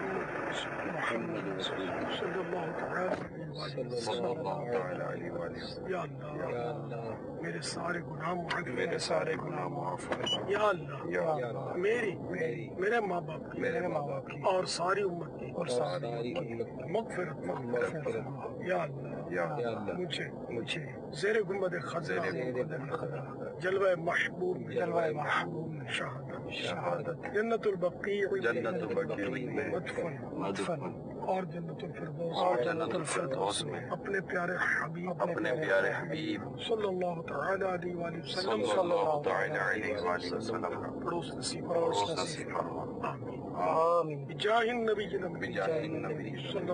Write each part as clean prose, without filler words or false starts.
محمد صلی اللہ تعالی علیہ وسلم. یا اللہ میرے سارے گناہ معاف فرما. یا اللہ میرے ماں باپ کی اور ساری امت کی مغفرت فرما. یا اللہ مجھے زیر گنبد خضرا جلوہ محبوب میں شہادت جنت البقیع مدفن اور جنت الفردوس میں اپنے پیارے حبیب صلی اللہ تعالی علیہ وآلہ وسلم پڑوس نصیب فرما. آمین. بجاہ النبی صلی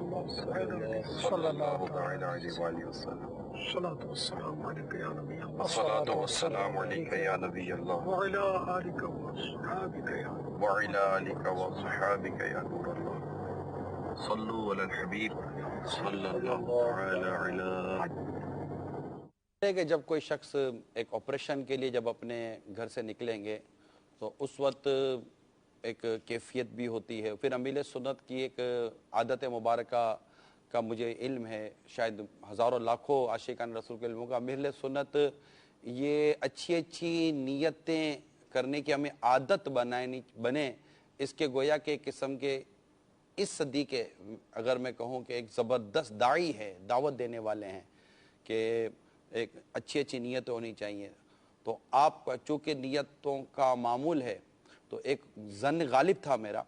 اللہ تعالی علیہ وآلہ وسلم. الصلاة والسلام عليك يا نبي الله. الصلاة والسلام عليك يا نبي الله. وعلى آلك وصحابك يا نور الله. صلوا على الحبيب صلى الله تعالى على. کہ جب کوئی شخص ایک آپریشن کے لیے جب اپنے گھر سے نکلیں گے تو اس وقت ایک کیفیت بھی ہوتی ہے. پھر امیل سنت کی ایک عادت مبارکہ کا مجھے علم ہے، شاید ہزاروں لاکھوں عاشقان رسول کے علموں کا، امیل سنت یہ اچھی نیتیں کرنے کی ہمیں عادت بنے. اس کے گویا کہ قسم کے اس صدی کے اگر میں کہوں کہ ایک زبردست داعی ہے، دعوت دینے والے ہیں کہ ایک اچھی نیتیں ہونی چاہیے. تو آپ کا چونکہ نیتوں کا معمول ہے تو ایک ظن غالب تھا میرا،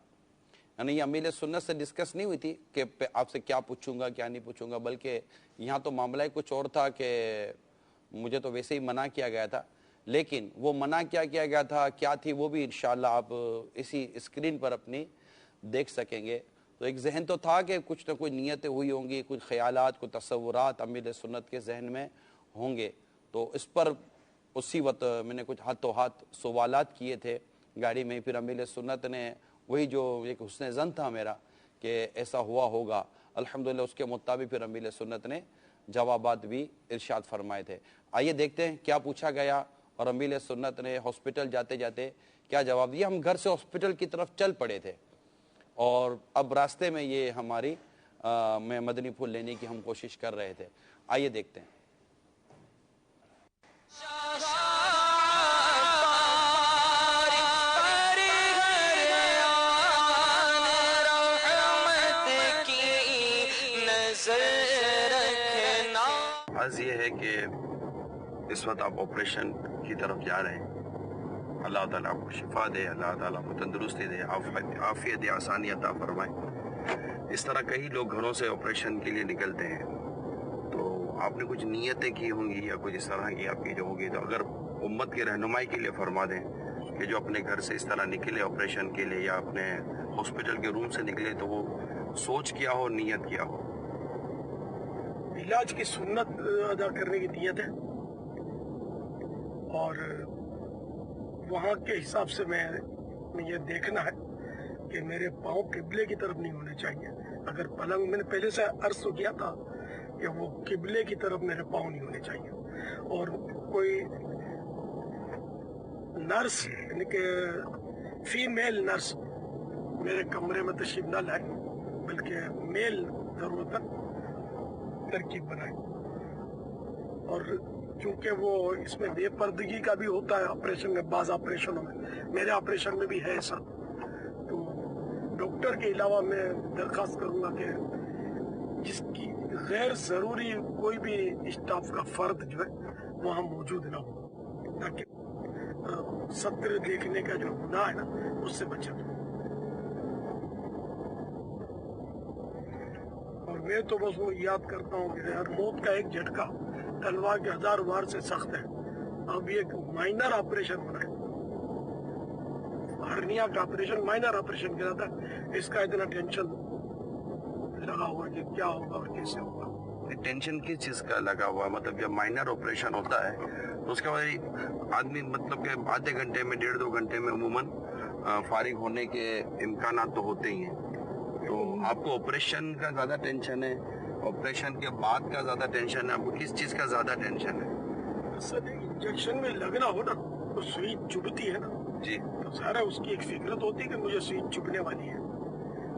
یعنی یہ امیل سنت سے ڈسکس نہیں ہوئی تھی کہ آپ سے کیا پوچھوں گا کیا نہیں پوچھوں گا، بلکہ یہاں تو معاملہ کچھ اور تھا کہ مجھے تو ویسے ہی منع کیا گیا تھا. لیکن وہ منع کیا گیا تھا کیا تھی وہ بھی انشاءاللہ آپ اسی اسکرین پر اپنی دیکھ سکیں گے. تو ایک ذہن تو تھا کہ کچھ نہ کوئی نیتیں ہوئی ہوں گی، کچھ خیالات کچھ تصورات امیل سنت کے ذہن میں ہوں گے. تو اس پر اسی وقت میں نے کچھ ہاتھوں ہاتھ سوالات کیے تھے گاڑی میں. پھر امیل سنت نے وہی جو ایک حسن ظن تھا میرا کہ ایسا ہوا ہوگا، الحمدللہ اس کے مطابق پھر امیل سنت نے جوابات بھی ارشاد فرمائے تھے. آئیے دیکھتے ہیں کیا پوچھا گیا اور امیل سنت نے ہاسپٹل جاتے جاتے کیا جواب دیا. ہم گھر سے ہاسپٹل کی طرف چل پڑے تھے اور اب راستے میں یہ ہماری میں مدنی پھول لینے کی ہم کوشش کر رہے تھے. آئیے دیکھتے ہیں. عرض یہ ہے کہ اس وقت آپ آپریشن کی طرف جا رہے ہیں. اللہ تعالیٰ آپ کو شفا دے، اللہ تعالیٰ کو تندرستی دے، عافیت دے، آسانی عطا فرمائے. اس طرح کئی لوگ گھروں سے آپریشن کے لیے نکلتے ہیں تو آپ نے کچھ نیتیں کی ہوں گی یا کچھ اس طرح کی آپ کی جو ہوگی، تو اگر امت کی رہنمائی کے لیے فرما دیں کہ جو اپنے گھر سے اس طرح نکلے آپریشن کے لیے یا اپنے ہاسپٹل کے روم سے نکلے تو وہ سوچ کیا ہو، نیت کیا ہو. علاج کی سنت ادا کرنے کی نیت ہے اور وہاں کے حساب سے میں یہ دیکھنا ہے کہ میرے پاؤں قبلے کی طرف نہیں ہونے چاہیے. اگر پلنگ میں نے پہلے سے عرض کیا تھا کہ وہ قبلے کی طرف میرے پاؤں نہیں ہونے چاہیے. اور کوئی نرس یعنی کہ فیمیل نرس میرے کمرے میں تشریف نہ لائے بلکہ میل ضرورت ترکیب بنائے. اور چونکہ وہ اس میں بے پردگی کا بھی ہوتا ہے آپریشن میں، بعض آپریشنوں میں، میرے آپریشن میں بھی ہے ایسا. تو ڈاکٹر کے علاوہ میں درخواست کروں گا کہ جس کی غیر ضروری کوئی بھی اسٹاف کا فرد جو ہے وہاں موجود نہ ہو تاکہ ستر دیکھنے کا جو گناہ ہے نا اس سے بچت ہو. اور میں تو بس وہ یاد کرتا ہوں کہ ہر موت کا ایک جھٹکا تلوار کے 1000 وار سے سخت ہے. اب یہ مائنر آپریشن ہونا ہے، ہرنیا کا آپریشن مائنر آپریشن کیا جاتا ہے. اس کا اتنا ٹینشن لگا ہوا کہ کیا ہوگا اور کیسے ہوگا. ٹینشن کس چیز کا لگا ہوا؟ مطلب جب مائنر آپریشن ہوتا ہے تو اس کے بعد آدمی مطلب کہ آدھے گھنٹے میں 1.5-2 گھنٹے میں عموماً فارغ ہونے کے امکانات تو ہوتے ہی ہیں. تو آپ کو آپریشن کا زیادہ ٹینشن ہے، آپریشن کے بعد کا زیادہ ٹینشن ہے، آپ کو کس چیز کا زیادہ ٹینشن ہے؟ اصل انجیکشن میں لگنا ہو نا تو سوئی چبھتی ہے نا جی، تو سارا اس کی ایک فکرت ہوتی ہے کہ مجھے سوئی چبھنے والی ہے.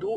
2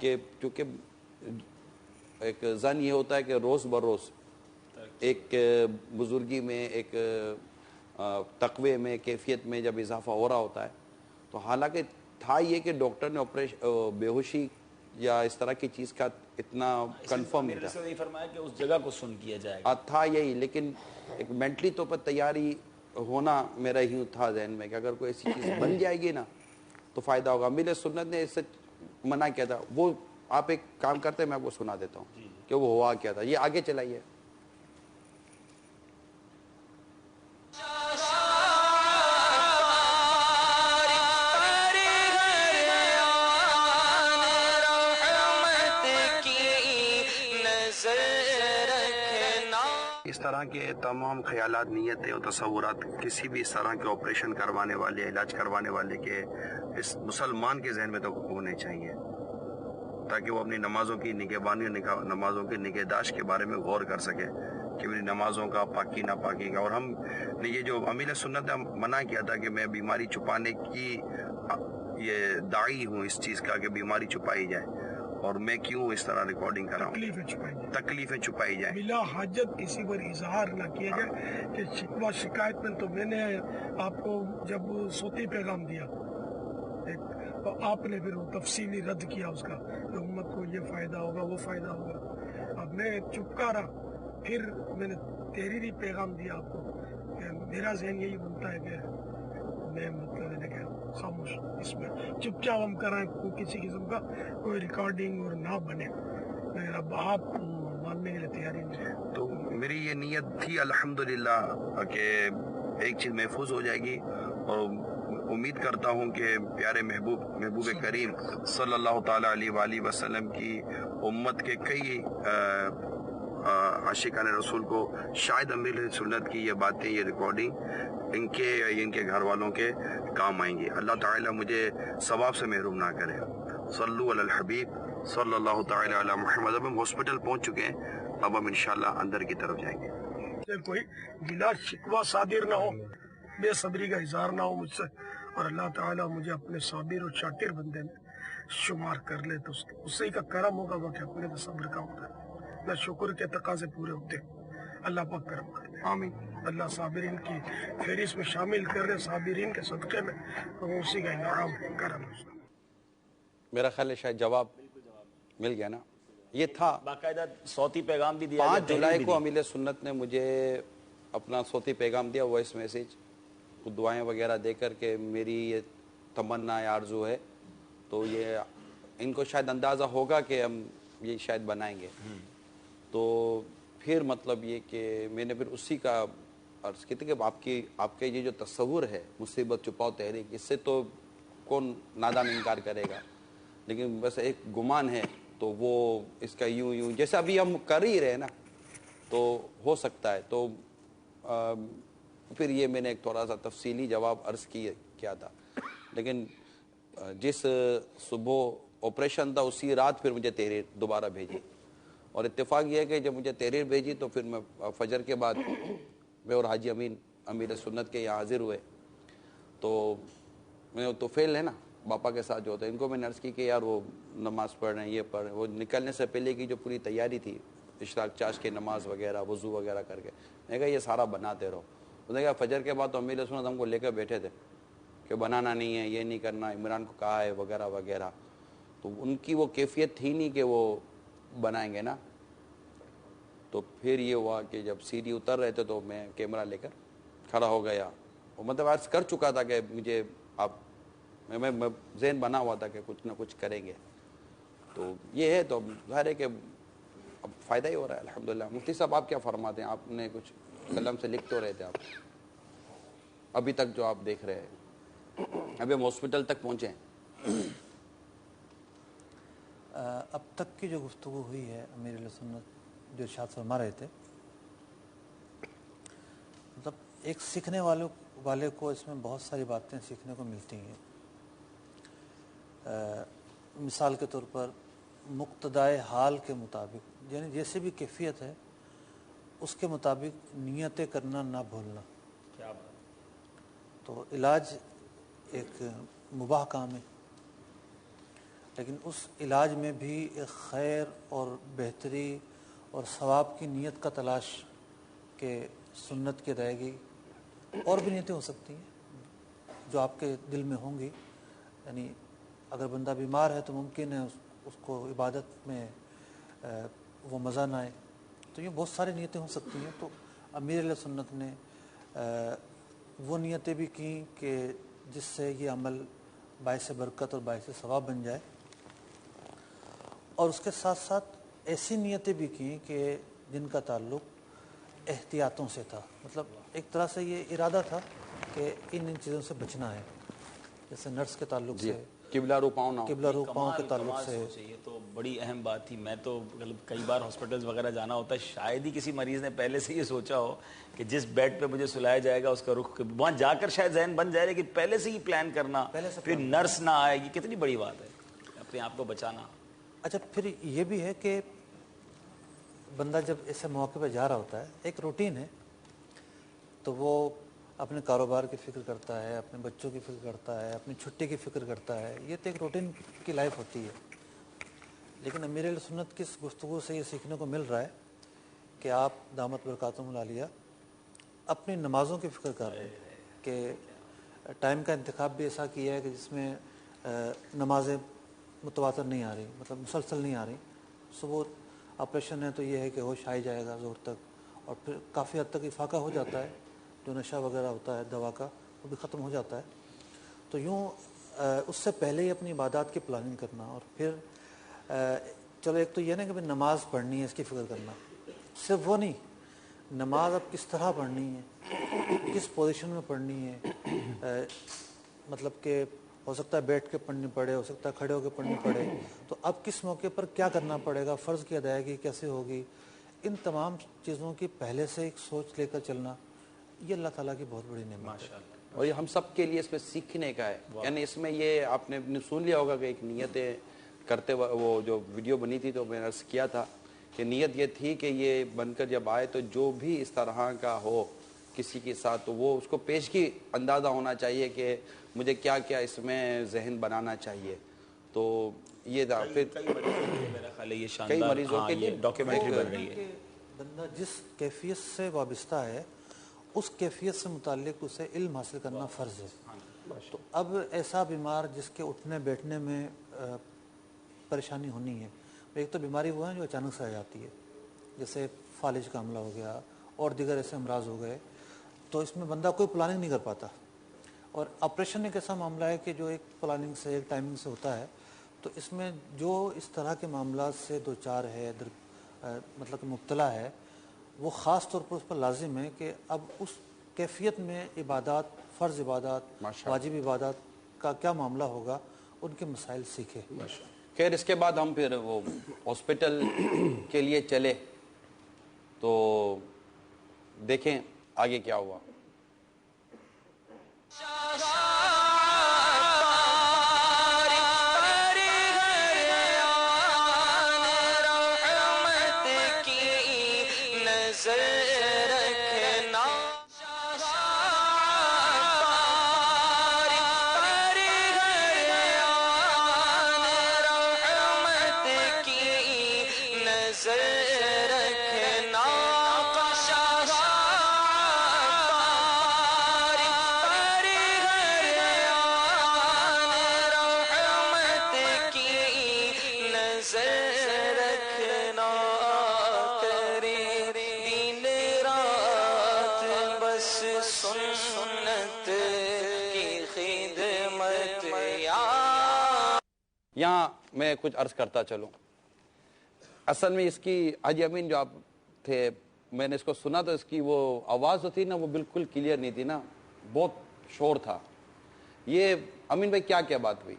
کہ چونکہ ایک زن یہ ہوتا ہے کہ روز بروز ایک بزرگی میں ایک تقوی میں کیفیت میں جب اضافہ ہو رہا ہوتا ہے تو حالانکہ تھا یہ کہ ڈاکٹر نے بے ہوشی یا اس طرح کی چیز کا اتنا کنفرم نہیں تھا. نہیں فرمایا کہ اس جگہ کو سن کیا جائے گا. تھا یہی, لیکن ایک مینٹلی طور پر تیاری ہونا میرا ہی تھا ذہن میں کہ اگر کوئی ایسی چیز بن جائے گی نا تو فائدہ ہوگا. امیر سنت نے اس سے منع کیا تھا. وہ آپ ایک کام کرتے میں آپ کو سنا دیتا ہوں کہ وہ ہوا کیا تھا. یہ آگے چلائیے. اس طرح کے تمام خیالات, نیتیں اور تصورات کسی بھی اس طرح کے آپریشن کروانے والے, علاج کروانے والے کے اس مسلمان کے ذہن میں تو ہونے چاہیے, تاکہ وہ اپنی نمازوں کی نگہبانی اور نمازوں کی نگہداشت کے بارے میں غور کر سکے کہ میری نمازوں کا پاکی ناپاکی کا. اور ہم نے یہ جو امیر سنت نے منع کیا تھا کہ میں بیماری چھپانے کی یہ داعی ہوں اس چیز کا کہ بیماری چھپائی جائے, اور میں کیوں اس طرح ریکارڈنگ کر رہا ہوں, تکلیفیں چھپائی جائیں بلا حاجت کسی پر اظہار نہ کیا جائے کہ شکوہ شکایت میں. تو میں نے آپ کو جب صوتی پیغام دیا تو آپ نے پھر تفصیلی رد کیا اس کا کہ امت کو یہ فائدہ ہوگا وہ فائدہ ہوگا. اب میں چپکا رہا, پھر میں نے تحریری پیغام دیا آپ کو کہ میرا ذہن یہی بنتا ہے کہ میں مطلب ہے کہ خاموش اس میں چپ چاپ ہم کرائیں, کسی قسم کا کوئی ریکارڈنگ اور نہ بنے. اب آپ ماننے کے لیے تیاری نہیں. تو میری یہ نیت تھی الحمدللہ کہ ایک چیز محفوظ ہو جائے گی, اور امید کرتا ہوں کہ پیارے محبوب کریم صلی اللہ تعالیٰ علیہ وآلہ وسلم کی امت کے کئی عاشقان رسول کو شاید امیر سنت کی یہ باتیں, یہ ریکارڈنگ ان کے یا ان کے گھر والوں کے کام آئیں گی. اللہ تعالیٰ مجھے ثواب سے محروم نہ کرے. صلو علی الحبیب صلی اللہ تعالیٰ علی محمد. اب ہم ہاسپٹل پہنچ چکے ہیں, اب ہم انشاءاللہ اندر کی طرف جائیں گے. کوئی بلا شکوہ صادر نہ ہو, بے صبری کا اظہار نہ ہو مجھ سے, اور اللہ تعالیٰ مجھے اپنے صابر اور شاکر بندے میں شمار کر لے تو اس ہی کا کرم ہوگا وہ کہ اپنے صبر کا ہوتا ہے. نہ شکر کے تقاضے پورے ہوتے, اللہ پاک کرم کر دے. آمین. اللہ صابرین کی فہرست میں شامل کر دے, صابرین کے صدقے میں, اسی کا انعام کرم. میرا خیال ہے شاید جواب مل گیا نا. یہ تھا باقاعدہ صوتی پیغام بھی دیا. 5 جولائی کو امیر سنت نے مجھے اپنا صوتی پیغام دیا, وائس میسیج, دعائیں وغیرہ دے کر کے میری یہ تمنا یا آرزو ہے. تو یہ ان کو شاید اندازہ ہوگا کہ ہم یہ شاید بنائیں گے. تو پھر مطلب یہ کہ میں نے پھر اسی کا عرض کی تھی کہ آپ کے یہ جو تصور ہے مصیبت چھپاؤ تحریک, اس سے تو کون نادان انکار کرے گا, لیکن بس ایک گمان ہے تو وہ اس کا یوں جیسا ابھی ہم کر ہی رہے نا تو ہو سکتا ہے. تو پھر یہ میں نے ایک تھوڑا سا تفصیلی جواب عرض کیا تھا. لیکن جس صبح آپریشن تھا اسی رات پھر مجھے تحریر دوبارہ بھیجی, اور اتفاق یہ ہے کہ جب مجھے تحریر بھیجی تو پھر میں فجر کے بعد میں اور حاجی امین امیر سنت کے یہاں حاضر ہوئے. تو میں تو فیل ہے نا باپا کے ساتھ جو ہوتا ہے, ان کو میں نے عرض کی کہ یار وہ نماز پڑھ رہے ہیں, یہ پڑھ رہے ہیں. وہ نکلنے سے پہلے کی جو پوری تیاری تھی, اشراق چاش کی نماز وغیرہ وضو وغیرہ کر کے, میں کہا یہ سارا بناتے رہو. انہوں نے کہا فجر کے بعد تو امیر سنت ہم کو لے کر بیٹھے تھے کہ بنانا نہیں ہے, یہ نہیں کرنا, عمران کو کہا ہے وغیرہ وغیرہ. تو ان کی وہ کیفیت تھی نہیں کہ وہ بنائیں گے نا. تو پھر یہ ہوا کہ جب سیڑھی اتر رہے تھے تو میں کیمرہ لے کر کھڑا ہو گیا. مطلب عرض کر چکا تھا کہ مجھے آپ میں ذہن بنا ہوا تھا کہ کچھ نہ کچھ کریں گے. تو یہ ہے, تو ظاہر ہے کہ اب فائدہ ہی ہو رہا ہے الحمدللہ. مفتی صاحب آپ کیا فرماتے ہیں؟ آپ نے کچھ قلم سے لکھ تو رہے تھے آپ ابھی تک جو آپ دیکھ رہے ہیں, ابھی ہم ہاسپٹل تک پہنچے ہیں. اب تک کی جو گفتگو ہوئی ہے امیر علیہ سنت جو ارشاد فرما رہے تھے, مطلب ایک سیکھنے والے کو اس میں بہت ساری باتیں سیکھنے کو ملتی ہیں. مثال کے طور پر مقتدائے حال کے مطابق, یعنی جیسے بھی کیفیت ہے اس کے مطابق نیتیں کرنا نہ بھولنا. تو علاج ایک مباح کام ہے. لیکن اس علاج میں بھی ایک خیر اور بہتری اور ثواب کی نیت کا تلاش کہ سنت کی رہے گی. اور بھی نیتیں ہو سکتی ہیں جو آپ کے دل میں ہوں گی. یعنی اگر بندہ بیمار ہے تو ممکن ہے اس کو عبادت میں وہ مزہ نہ آئے, تو یہ بہت ساری نیتیں ہو سکتی ہیں. تو امیر علیہ سنت نے وہ نیتیں بھی کیں کہ جس سے یہ عمل باعث برکت اور باعث ثواب بن جائے, اور اس کے ساتھ ساتھ ایسی نیتیں بھی کیں کہ جن کا تعلق احتیاطوں سے تھا. مطلب ایک طرح سے یہ ارادہ تھا کہ ان چیزوں سے بچنا ہے, جیسے نرس کے تعلق سے, قبلہ رو پاؤں نہ ہو. قبلہ رو پاؤں کے تعلق سے. یہ تو بڑی اہم بات تھی. میں تو کئی بار ہاسپٹلز وغیرہ جانا ہوتا ہے, شاید ہی کسی مریض نے پہلے سے یہ سوچا ہو کہ جس بیڈ پہ مجھے سلایا جائے گا اس کا رخ, وہاں جا کر شاید ذہن بن جائے, لیکن پہلے سے ہی پلان کرنا, پھر نرس نہ آئے گی, کتنی بڑی بات ہے اپنے آپ کو بچانا. اچھا, پھر یہ بھی ہے کہ بندہ جب ایسے موقع پہ جا رہا ہوتا ہے, ایک روٹین ہے, تو وہ اپنے کاروبار کی فکر کرتا ہے, اپنے بچوں کی فکر کرتا ہے, اپنی چھٹی کی فکر کرتا ہے. یہ تو ایک روٹین کی لائف ہوتی ہے. لیکن امیر علیہ سنت کی اس گفتگو سے یہ سیکھنے کو مل رہا ہے کہ آپ دامت برکاتہم العالیہ اپنی نمازوں کی فکر کر رہے ہیں کہ ٹائم کا انتخاب بھی ایسا کیا ہے کہ جس میں نمازیں متواتر نہیں آ رہی, مطلب مسلسل نہیں آ رہی. صبح آپریشن ہے تو یہ ہے کہ ہوش آ جائے گا زور تک, اور پھر کافی حد تک افاقہ ہو جاتا ہے, جو نشہ وغیرہ ہوتا ہے دوا کا وہ بھی ختم ہو جاتا ہے. تو یوں اس سے پہلے ہی اپنی عبادات کی پلاننگ کرنا, اور پھر چلو ایک تو یہ نا کہ بھائی نماز پڑھنی ہے اس کی فکر کرنا, صرف وہ نہیں, نماز اب کس طرح پڑھنی ہے, کس پوزیشن میں پڑھنی ہے, مطلب کہ ہو سکتا ہے بیٹھ کے پڑھنی پڑے, ہو سکتا ہے کھڑے ہو کے پڑھنی پڑے, تو اب کس موقع پر کیا کرنا پڑے گا, فرض کی ادائیگی کیسے ہوگی, ان تمام چیزوں کی پہلے سے ایک سوچ لے کر چلنا, یہ اللہ تعالیٰ کی بہت بڑی نعمت ہے. اور یہ ہم سب کے لیے اس میں سیکھنے کا ہے. یعنی اس میں یہ آپ نے سن لیا ہوگا کہ ایک نیتیں کرتے وہ جو ویڈیو بنی تھی تو میں نے عرض کیا تھا کہ نیت یہ تھی کہ یہ بن کر جب آئے تو جو بھی اس طرح کا ہو کسی کے ساتھ, تو وہ اس کو پیشگی اندازہ ہونا چاہیے کہ مجھے کیا کیا اس میں ذہن بنانا چاہیے. تو یہ تھا. پھر کئی مریضوں کے لیے ڈاکیومنٹری بن رہی ہے کہ بندہ جس کیفیت سے وابستہ ہے اس کیفیت سے متعلق اسے علم حاصل کرنا فرض ہے. تو اب ایسا بیمار جس کے اٹھنے بیٹھنے میں پریشانی ہونی ہے, ایک تو بیماری وہ ہے جو اچانک سے آ جاتی ہے, جیسے فالج کا حملہ ہو گیا اور دیگر ایسے امراض ہو گئے, تو اس میں بندہ کوئی پلاننگ نہیں کر پاتا. اور آپریشن ایک ایسا معاملہ ہے کہ جو ایک پلاننگ سے ایک ٹائمنگ سے ہوتا ہے. تو اس میں جو اس طرح کے معاملات سے دو چار ہے, مطلب کہ مبتلا ہے, وہ خاص طور پر اس پر لازم ہے کہ اب اس کیفیت میں عبادات, فرض عبادات, واجب عبادات کا کیا معاملہ ہوگا, ان کے مسائل سیکھے. خیر, اس کے بعد ہم پھر وہ ہاسپٹل کے لیے چلے تو دیکھیں آگے کیا ہوا. یہاں میں کچھ عرض کرتا چلوں. اصل میں اس کی حاجی امین جو آپ تھے, میں نے اس کو سنا تو اس کی وہ آواز جو تھی نا وہ بالکل کلیئر نہیں تھی نا, بہت شور تھا. یہ امین بھائی کیا بات ہوئی؟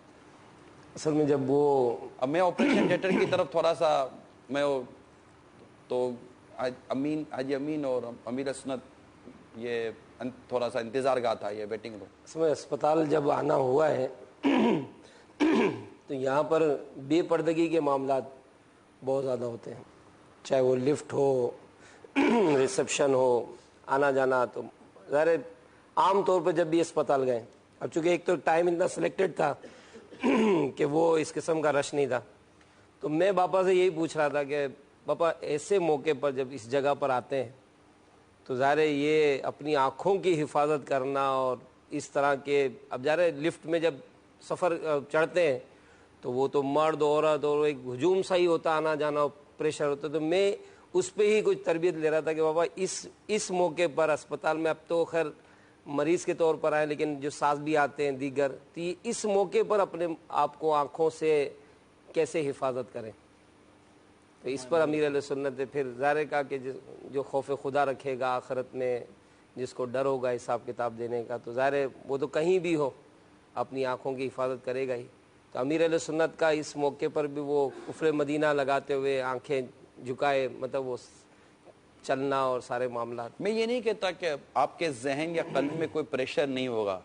اصل میں جب وہ اب میں آپریشن تھیٹر کی طرف تھوڑا سا میں تو حاجی امین اور امیر سنت یہ تھوڑا سا انتظار گاہ تھا, یہ ویٹنگ روم. اصل میں اسپتال جب آنا ہوا ہے تو یہاں پر بے پردگی کے معاملات بہت زیادہ ہوتے ہیں, چاہے وہ لفٹ ہو, ریسپشن ہو, آنا جانا. تو ظاہر عام طور پر جب بھی اسپتال گئے, اب چونکہ ایک تو ٹائم اتنا سلیکٹڈ تھا کہ وہ اس قسم کا رش نہیں تھا. تو میں باپا سے یہی پوچھ رہا تھا کہ باپا ایسے موقع پر جب اس جگہ پر آتے ہیں تو ظاہر ہے یہ اپنی آنکھوں کی حفاظت کرنا, اور اس طرح کے اب ظاہر ہے لفٹ میں جب سفر چڑھتے ہیں تو وہ تو مرد عورت اور ایک ہجوم سا ہی ہوتا, آنا جانا پریشر ہوتا. تو میں اس پہ ہی کچھ تربیت لے رہا تھا کہ بابا اس موقع پر اسپتال میں, اب تو خیر مریض کے طور پر آئے لیکن جو ساز بھی آتے ہیں دیگر, تو اس موقع پر اپنے آپ کو آنکھوں سے کیسے حفاظت کریں. تو اس پر امیر علیہ سنت نے پھر ظاہر کہا کہ جو خوف خدا رکھے گا آخرت میں, جس کو ڈر ہوگا حساب کتاب دینے کا, تو ظاہر وہ تو کہیں بھی ہو اپنی آنکھوں کی حفاظت کرے گا ہی. تو امیر علیہ سنت کا اس موقع پر بھی وہ کفر مدینہ لگاتے ہوئے آنکھیں جھکائے, مطلب وہ چلنا اور سارے معاملات. میں یہ نہیں کہتا کہ آپ کے ذہن یا قلب میں کوئی پریشر نہیں ہوگا,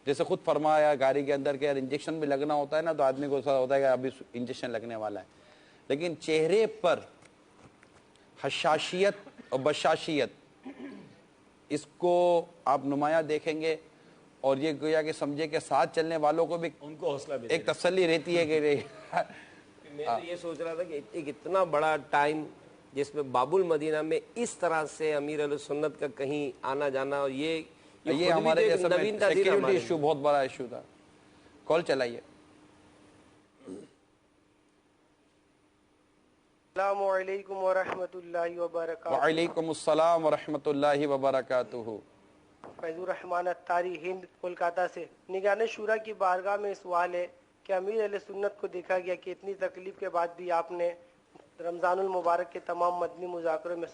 جیسے خود فرمایا گاڑی کے اندر کہ یار انجیکشن بھی لگنا ہوتا ہے نا, تو آدمی کو ایسا ہوتا ہے کہ ابھی انجیکشن لگنے والا ہے, لیکن چہرے پر حشاشیت اور بشاشیت اس کو آپ نمایاں دیکھیں گے, اور یہ گویا کہ سمجھے کہ ساتھ چلنے والوں کو بھی ان کو حوصلہ بھی ایک تسلی رہتی ہے کہ میں تو یہ سوچ رہا تھا کہ ایک اتنا بڑا ٹائم جس میں باب المدینہ میں اس طرح سے امیر علیہ سنت کا کہیں آنا جانا, اور یہ ہمارے سیکیورٹی ایشو بہت بڑا ایشو تھا. کال چلائیے. السلام علیکم ورحمۃ اللہ وبرکاتہ. وعلیکم السلام ورحمۃ اللہ وبرکاتہ. فیض الرحمان اتاری, ہند, کولکاتہ سے. نگران شورا کی بارگاہ میں سوال ہے کہ امیر علیہ سنت کو دیکھا گیا کہ اتنی تکلیف کے بعد بھی آپ نے رمضان المبارک کے تمام مدنی مذاکروں میں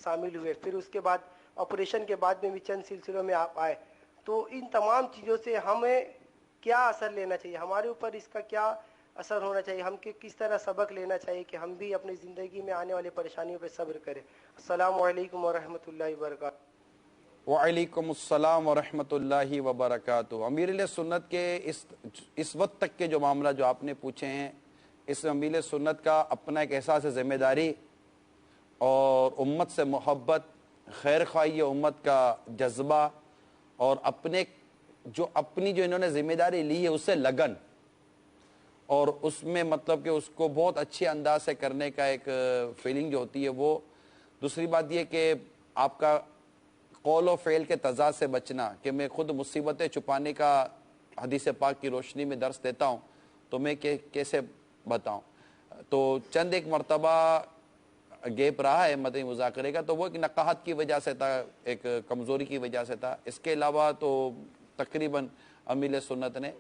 شامل ہوئے, پھر اس کے بعد آپریشن کے بعد میں بھی چند سلسلوں میں آپ آئے. تو ان تمام چیزوں سے ہمیں کیا اثر لینا چاہیے, ہمارے اوپر اس کا کیا اثر ہونا چاہیے, ہم کس طرح سبق لینا چاہیے کہ ہم بھی اپنی زندگی میں آنے والے پریشانیوں پہ صبر کریں. السلام علیکم ورحمۃ اللہ وبرکاتہ. وعلیکم السلام ورحمۃ اللہ وبرکاتہ. امیر علیہ سنت کے اس وقت تک کے جو معاملہ جو آپ نے پوچھے ہیں, اس میں امیر سنت کا اپنا ایک احساس ذمہ داری اور امت سے محبت, خیر خواہی امت کا جذبہ, اور اپنی جو انہوں نے ذمہ داری لی ہے اس سے لگن, اور اس میں مطلب کہ اس کو بہت اچھے انداز سے کرنے کا ایک فیلنگ جو ہوتی ہے وہ. دوسری بات یہ کہ آپ کا قول و فعل کے تضاد سے بچنا, کہ میں خود مصیبتیں چھپانے کا حدیث پاک کی روشنی میں درس دیتا ہوں تو میں کیسے بتاؤں. تو چند ایک مرتبہ گیپ رہا ہے مدنی مذاکرے کا, تو وہ ایک نقاہت کی وجہ سے تھا, ایک کمزوری کی وجہ سے تھا. اس کے علاوہ تو تقریباً امیر سنت نے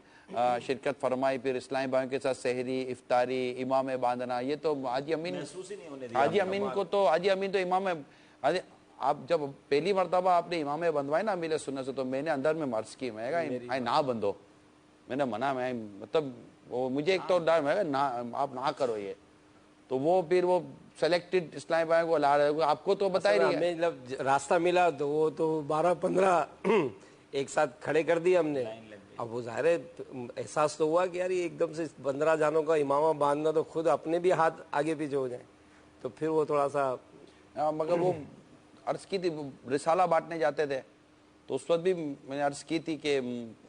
شرکت فرمائی. پھر اسلامی بھائیوں کے ساتھ سحری, افطاری, امام باندھنا, یہ تو حاجی امین کو تو حاجی امین تو امام. آپ جب پہلی مرتبہ آپ نے امام بندھوائے نا امیر سنت سے, تو میں نے اندر میں مرض کی, میں کہا نہ بندھو, میں نے منع, میں مطلب وہ مجھے ایک تو ڈر, میں کہا آپ نہ کرو یہ. تو وہ پھر وہ سلیکٹڈ اسلامی بھائیوں کو لا رہے, آپ کو تو بتا ہی نہیں ہے. راستہ ملا تو وہ تو 12-15 ایک ساتھ کھڑے کر دیے ہم نے. اب وہ ظاہر احساس تو ہوا کہ یار یہ ایک دم سے 15 جانوں کا امامہ باندھنا, تو خود اپنے بھی ہاتھ آگے پیچھے ہو جائیں, تو پھر وہ تھوڑا سا. مگر وہ عرض کی تھی رسالہ بانٹنے جاتے تھے, تو اس وقت بھی میں نے عرض کی تھی کہ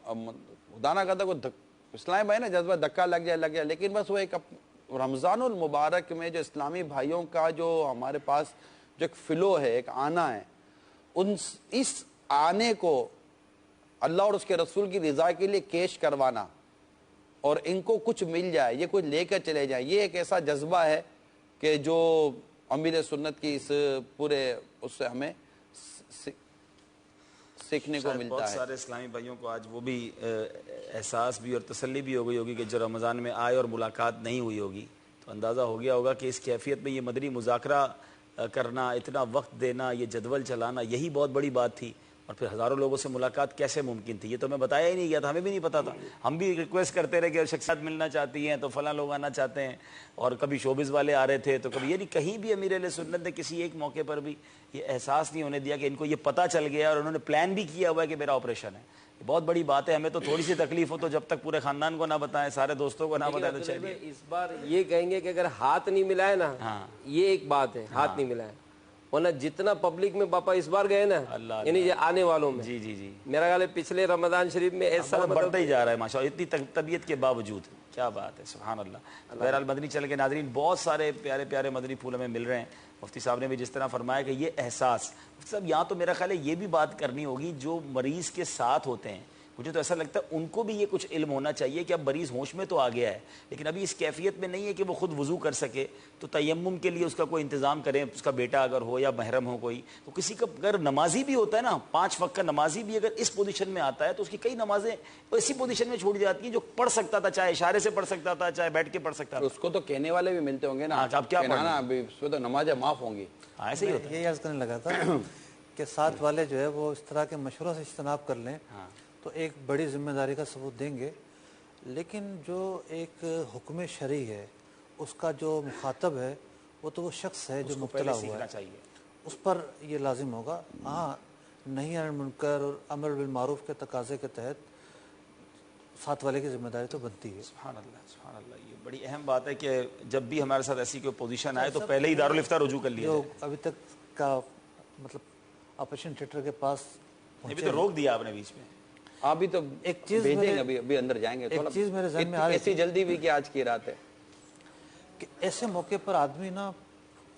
خدا نہ کہتا کوئی اسلامی بھائی نا جذبہ دھکا لگ جائے, لیکن بس وہ ایک رمضان المبارک میں جو اسلامی بھائیوں کا جو ہمارے پاس جو ایک فلو ہے, ایک آنا ہے, اس آنے کو اللہ اور اس کے رسول کی رضا کے لیے کیش کروانا, اور ان کو کچھ مل جائے, یہ کچھ لے کر چلے جائیں, یہ ایک ایسا جذبہ ہے کہ جو امیر سنت کی اس پورے اس سے ہمیں سیکھنے کو ملتا ہے. بہت سارے اسلامی بھائیوں کو آج وہ بھی احساس بھی اور تسلی بھی ہو گئی ہوگی کہ جو رمضان میں آئے اور ملاقات نہیں ہوئی ہوگی, تو اندازہ ہو گیا ہوگا کہ اس کیفیت میں یہ مدنی مذاکرہ کرنا, اتنا وقت دینا, یہ جدول چلانا, یہی بہت بڑی بات تھی. اور پھر ہزاروں لوگوں سے ملاقات کیسے ممکن تھی, یہ تو ہمیں بتایا ہی نہیں گیا تھا, ہمیں بھی نہیں پتا تھا. ہم بھی ریکویسٹ کرتے رہے کہ شخصیات ملنا چاہتی ہیں تو فلاں لوگ آنا چاہتے ہیں, اور کبھی شوبز والے آ رہے تھے, تو کبھی, یعنی کہیں بھی امیر علیہ سنت نے کسی ایک موقع پر بھی یہ احساس نہیں ہونے دیا کہ ان کو یہ پتہ چل گیا اور انہوں نے پلان بھی کیا ہوا ہے کہ میرا آپریشن ہے. یہ بہت بڑی بات ہے. ہمیں تو تھوڑی سی تکلیف ہو تو جب تک پورے خاندان کو نہ بتائیں, سارے دوستوں کو نہ بتائیں, تو چلیے. اس بار یہ کہیں گے کہ اگر ہاتھ نہیں ملائے نا, یہ ایک بات ہے, ہاتھ نہیں ملائے, ورنہ جتنا پبلک میں پاپا اس بار گئے نا, یعنی آنے والوں میں, جی جی جی, میرا خیال ہے پچھلے رمضان شریف میں ایسا بڑھتا ہی جا رہا ہے ماشاءاللہ, اتنی طبیعت کے باوجود. کیا بات ہے، سبحان اللہ. بہرحال مدنی چل کے ناظرین، بہت سارے پیارے پیارے مدنی پھول ہمیں مل رہے ہیں. مفتی صاحب نے بھی جس طرح فرمایا کہ یہ احساس، مفتی صاحب یہاں تو میرا خیال ہے یہ بھی بات کرنی ہوگی جو مریض کے ساتھ ہوتے ہیں. مجھے تو ایسا لگتا ہے ان کو بھی یہ کچھ علم ہونا چاہیے کہ اب مریض ہوش میں تو آ گیا ہے لیکن ابھی اس کیفیت میں نہیں ہے کہ وہ خود وضو کر سکے، تو تیمم کے لیے اس کا کوئی انتظام کریں. اس کا بیٹا اگر ہو یا محرم ہو کوئی، تو کسی کا اگر نمازی بھی ہوتا ہے نا، 5 وقت کا نمازی بھی اگر اس پوزیشن میں آتا ہے تو اس کی کئی نمازیں اسی پوزیشن میں چھوٹ جاتی ہیں جو پڑھ سکتا تھا، چاہے اشارے سے پڑھ سکتا تھا چاہے بیٹھ کے پڑھ سکتا تھا. اس کو تو کہنے والے بھی ملتے ہوں گے نا، اب کیا نا ابھی اس پہ تو نمازیں معاف ہوں گی. ایسے ہی ہوتا ہے. یہی عرض کرنے لگا تھا کہ ساتھ والے جو ہے وہ اس طرح کے مشوروں سے اجتناب کر لیں تو ایک بڑی ذمہ داری کا ثبوت دیں گے. لیکن جو ایک حکم شرعی ہے اس کا جو مخاطب ہے وہ تو وہ شخص ہے جو مبتلا ہوا ہے، اس پر یہ لازم ہوگا. ہاں، نہی عن المنکر اور امر بالمعروف کے تقاضے کے تحت ساتھ والے کی ذمہ داری تو بنتی ہے. سبحان اللہ، سبحان اللہ. یہ بڑی اہم بات ہے کہ جب بھی ہمارے ساتھ ایسی کوئی پوزیشن آئے تو پہلے ہی دارالفتہ رجوع کر لیا جو جائے. ابھی تک کا مطلب آپریشن تھیٹر کے پاس ابھی تو روک دیا آپ نے بیچ میں. ابھی تو ایک چیز بھیجیں گے، ابھی اندر جائیں گے. ایک چیز میرے ذہن میں آ رہی ایسی تھی جلدی بھی کہ آج کی رات ہے کہ ایسے موقع پر آدمی نا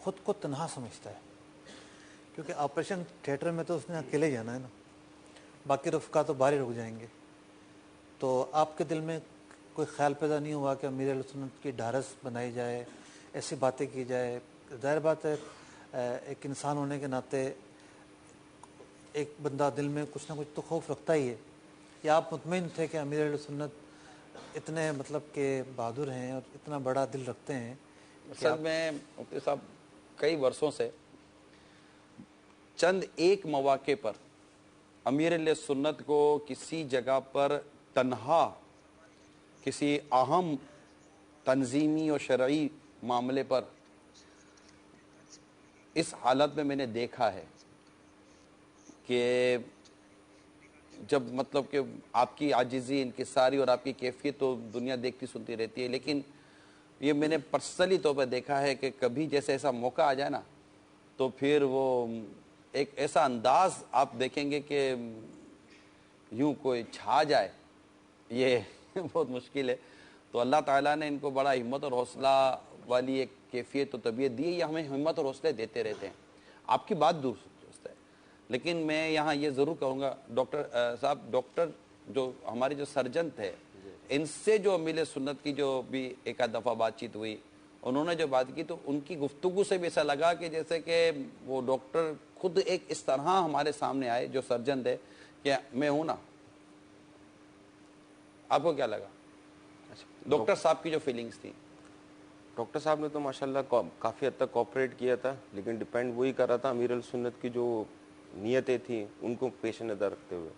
خود کو تنہا سمجھتا ہے، کیونکہ آپریشن تھیٹر میں تو اس نے اکیلے جانا ہے نا، باقی رفقا تو باہر رک جائیں گے. تو آپ کے دل میں کوئی خیال پیدا نہیں ہوا کہ امیر اہل سنت کی ڈھارس بنائی جائے، ایسی باتیں کی جائے؟ ظاہر بات ہے ایک انسان ہونے کے ناطے ایک بندہ دل میں کچھ نہ کچھ تو خوف رکھتا ہی ہے. یا آپ مطمئن تھے کہ امیر اہل سنت اتنے مطلب کہ بہادر ہیں اور اتنا بڑا دل رکھتے ہیں؟ اصل میں مفتی صاحب کئی برسوں سے چند ایک مواقع پر امیر اہل سنت کو کسی جگہ پر تنہا کسی اہم تنظیمی اور شرعی معاملے پر اس حالت میں نے دیکھا ہے کہ جب مطلب کہ آپ کی عاجزی، انکساری اور آپ کی کیفیت تو دنیا دیکھتی سنتی رہتی ہے، لیکن یہ میں نے پرسنلی طور پہ دیکھا ہے کہ کبھی جیسے ایسا موقع آ جائے نا تو پھر وہ ایک ایسا انداز آپ دیکھیں گے کہ یوں کوئی چھا جائے، یہ بہت مشکل ہے. تو اللہ تعالیٰ نے ان کو بڑا ہمت اور حوصلہ والی ایک کیفیت و طبیعت دی ہے. یہ ہمیں ہمت اور حوصلے دیتے رہتے ہیں. آپ کی بات درست ہے، لیکن میں یہاں یہ ضرور کہوں گا ڈاکٹر صاحب، ڈاکٹر جو ہمارے جو سرجن تھے ان سے جو امیر سنت کی جو بھی ایک آدھ دفعہ بات چیت ہوئی، انہوں نے جو بات کی تو ان کی گفتگو سے بھی ایسا لگا کہ جیسے کہ وہ ڈاکٹر خود ایک اس طرح ہمارے سامنے آئے جو سرجن تھے کہ میں ہوں نا. آپ کو کیا لگا ڈاکٹر صاحب کی جو فیلنگز تھی؟ ڈاکٹر صاحب نے تو ماشاءاللہ کافی حد تک کوآپریٹ کیا تھا، لیکن ڈیپینڈ وہی کر رہا تھا امیر السنت کی جو نیتیں تھیں ان کو پیش نظر رکھتے ہوئے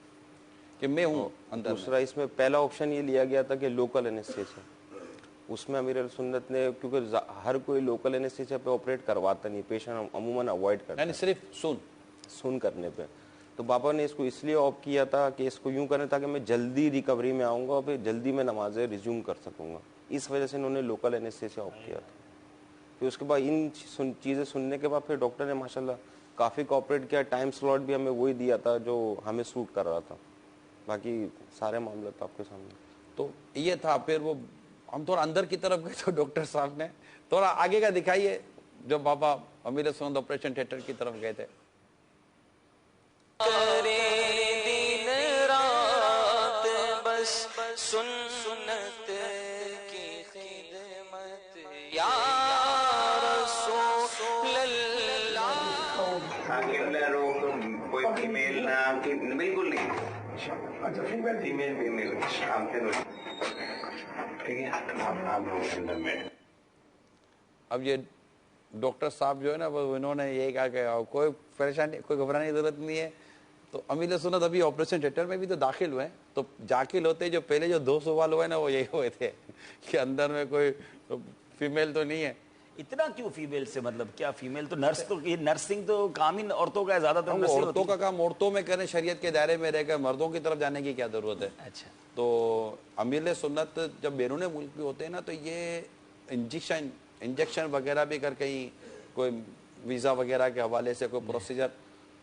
کہ میں ہوں اندر. دوسرا اس میں پہلا آپشن یہ لیا گیا تھا کہ لوکل اینستھیسیا. اس میں امیر السنت نے، کیونکہ ہر کوئی لوکل اینستھیسیا پہ آپریٹ کرواتا نہیں، پیشنٹ عموماً اوائڈ کرتا یعنی صرف سن کرنے پہ. تو بابا نے اس کو اس لیے آپ کیا تھا کہ اس کو یوں کرنا تھا کہ میں جلدی ریکوری میں آؤں گا اور پھر جلدی میں نمازیں ریزیوم کر سکوں گا. اس وجہ سے انہوں نے لوکل اینستھیسیا آپ کیا تھا. پھر اس کے بعد ان چیزیں سننے کے بعد پھر ڈاکٹر نے ماشاءاللہ کافی کوآپریٹ کیا. ٹائم سلاٹ بھی ہمیں وہی دیا تھا جو ہمیں سوٹ کر رہا تھا. باقی سارے معاملات آپ کے سامنے. تو یہ تھا. پھر وہ ہم تھوڑا اندر کی طرف گئے تو ڈاکٹر صاحب نے تھوڑا آگے کا دکھائیے جو بابا امیر سنت آپریشن تھیٹر کی طرف گئے تھے. دن رات بس سنت کی خدمت یا رسول اللہ. کوئی فیمیل نہ، بالکل نہیں. اچھا فیمیل فیمیل ٹھیک ہے. اب یہ ڈاکٹر صاحب جو ہے نا وہ انہوں نے یہ کہا کہ کوئی پریشانی، کوئی گھبرانے کی ضرورت نہیں ہے. تو امیر سنت ابھی آپریشن تھیٹر میں بھی تو داخل ہوئے ہیں. تو داخل ہوتے جو پہلے جو 2 سوال ہوئے نا وہ یہی ہوئے تھے کہ اندر میں کوئی فیمیل تو نہیں ہے. اتنا کیوں فیمیل سے؟ مطلب کیا فیمیل تو نرس، تو یہ نرسنگ تو کام ہی عورتوں کا ہے زیادہ تر. عورتوں کا کام عورتوں میں کریں، شریعت کے دائرے میں رہ کر مردوں کی طرف جانے کی کیا ضرورت ہے؟ اچھا. تو امیر سنت جب بیرون ملک بھی ہوتے ہیں نا تو یہ انجیکشن وغیرہ بھی کر کہیں کوئی ویزا وغیرہ کے حوالے سے کوئی پروسیجر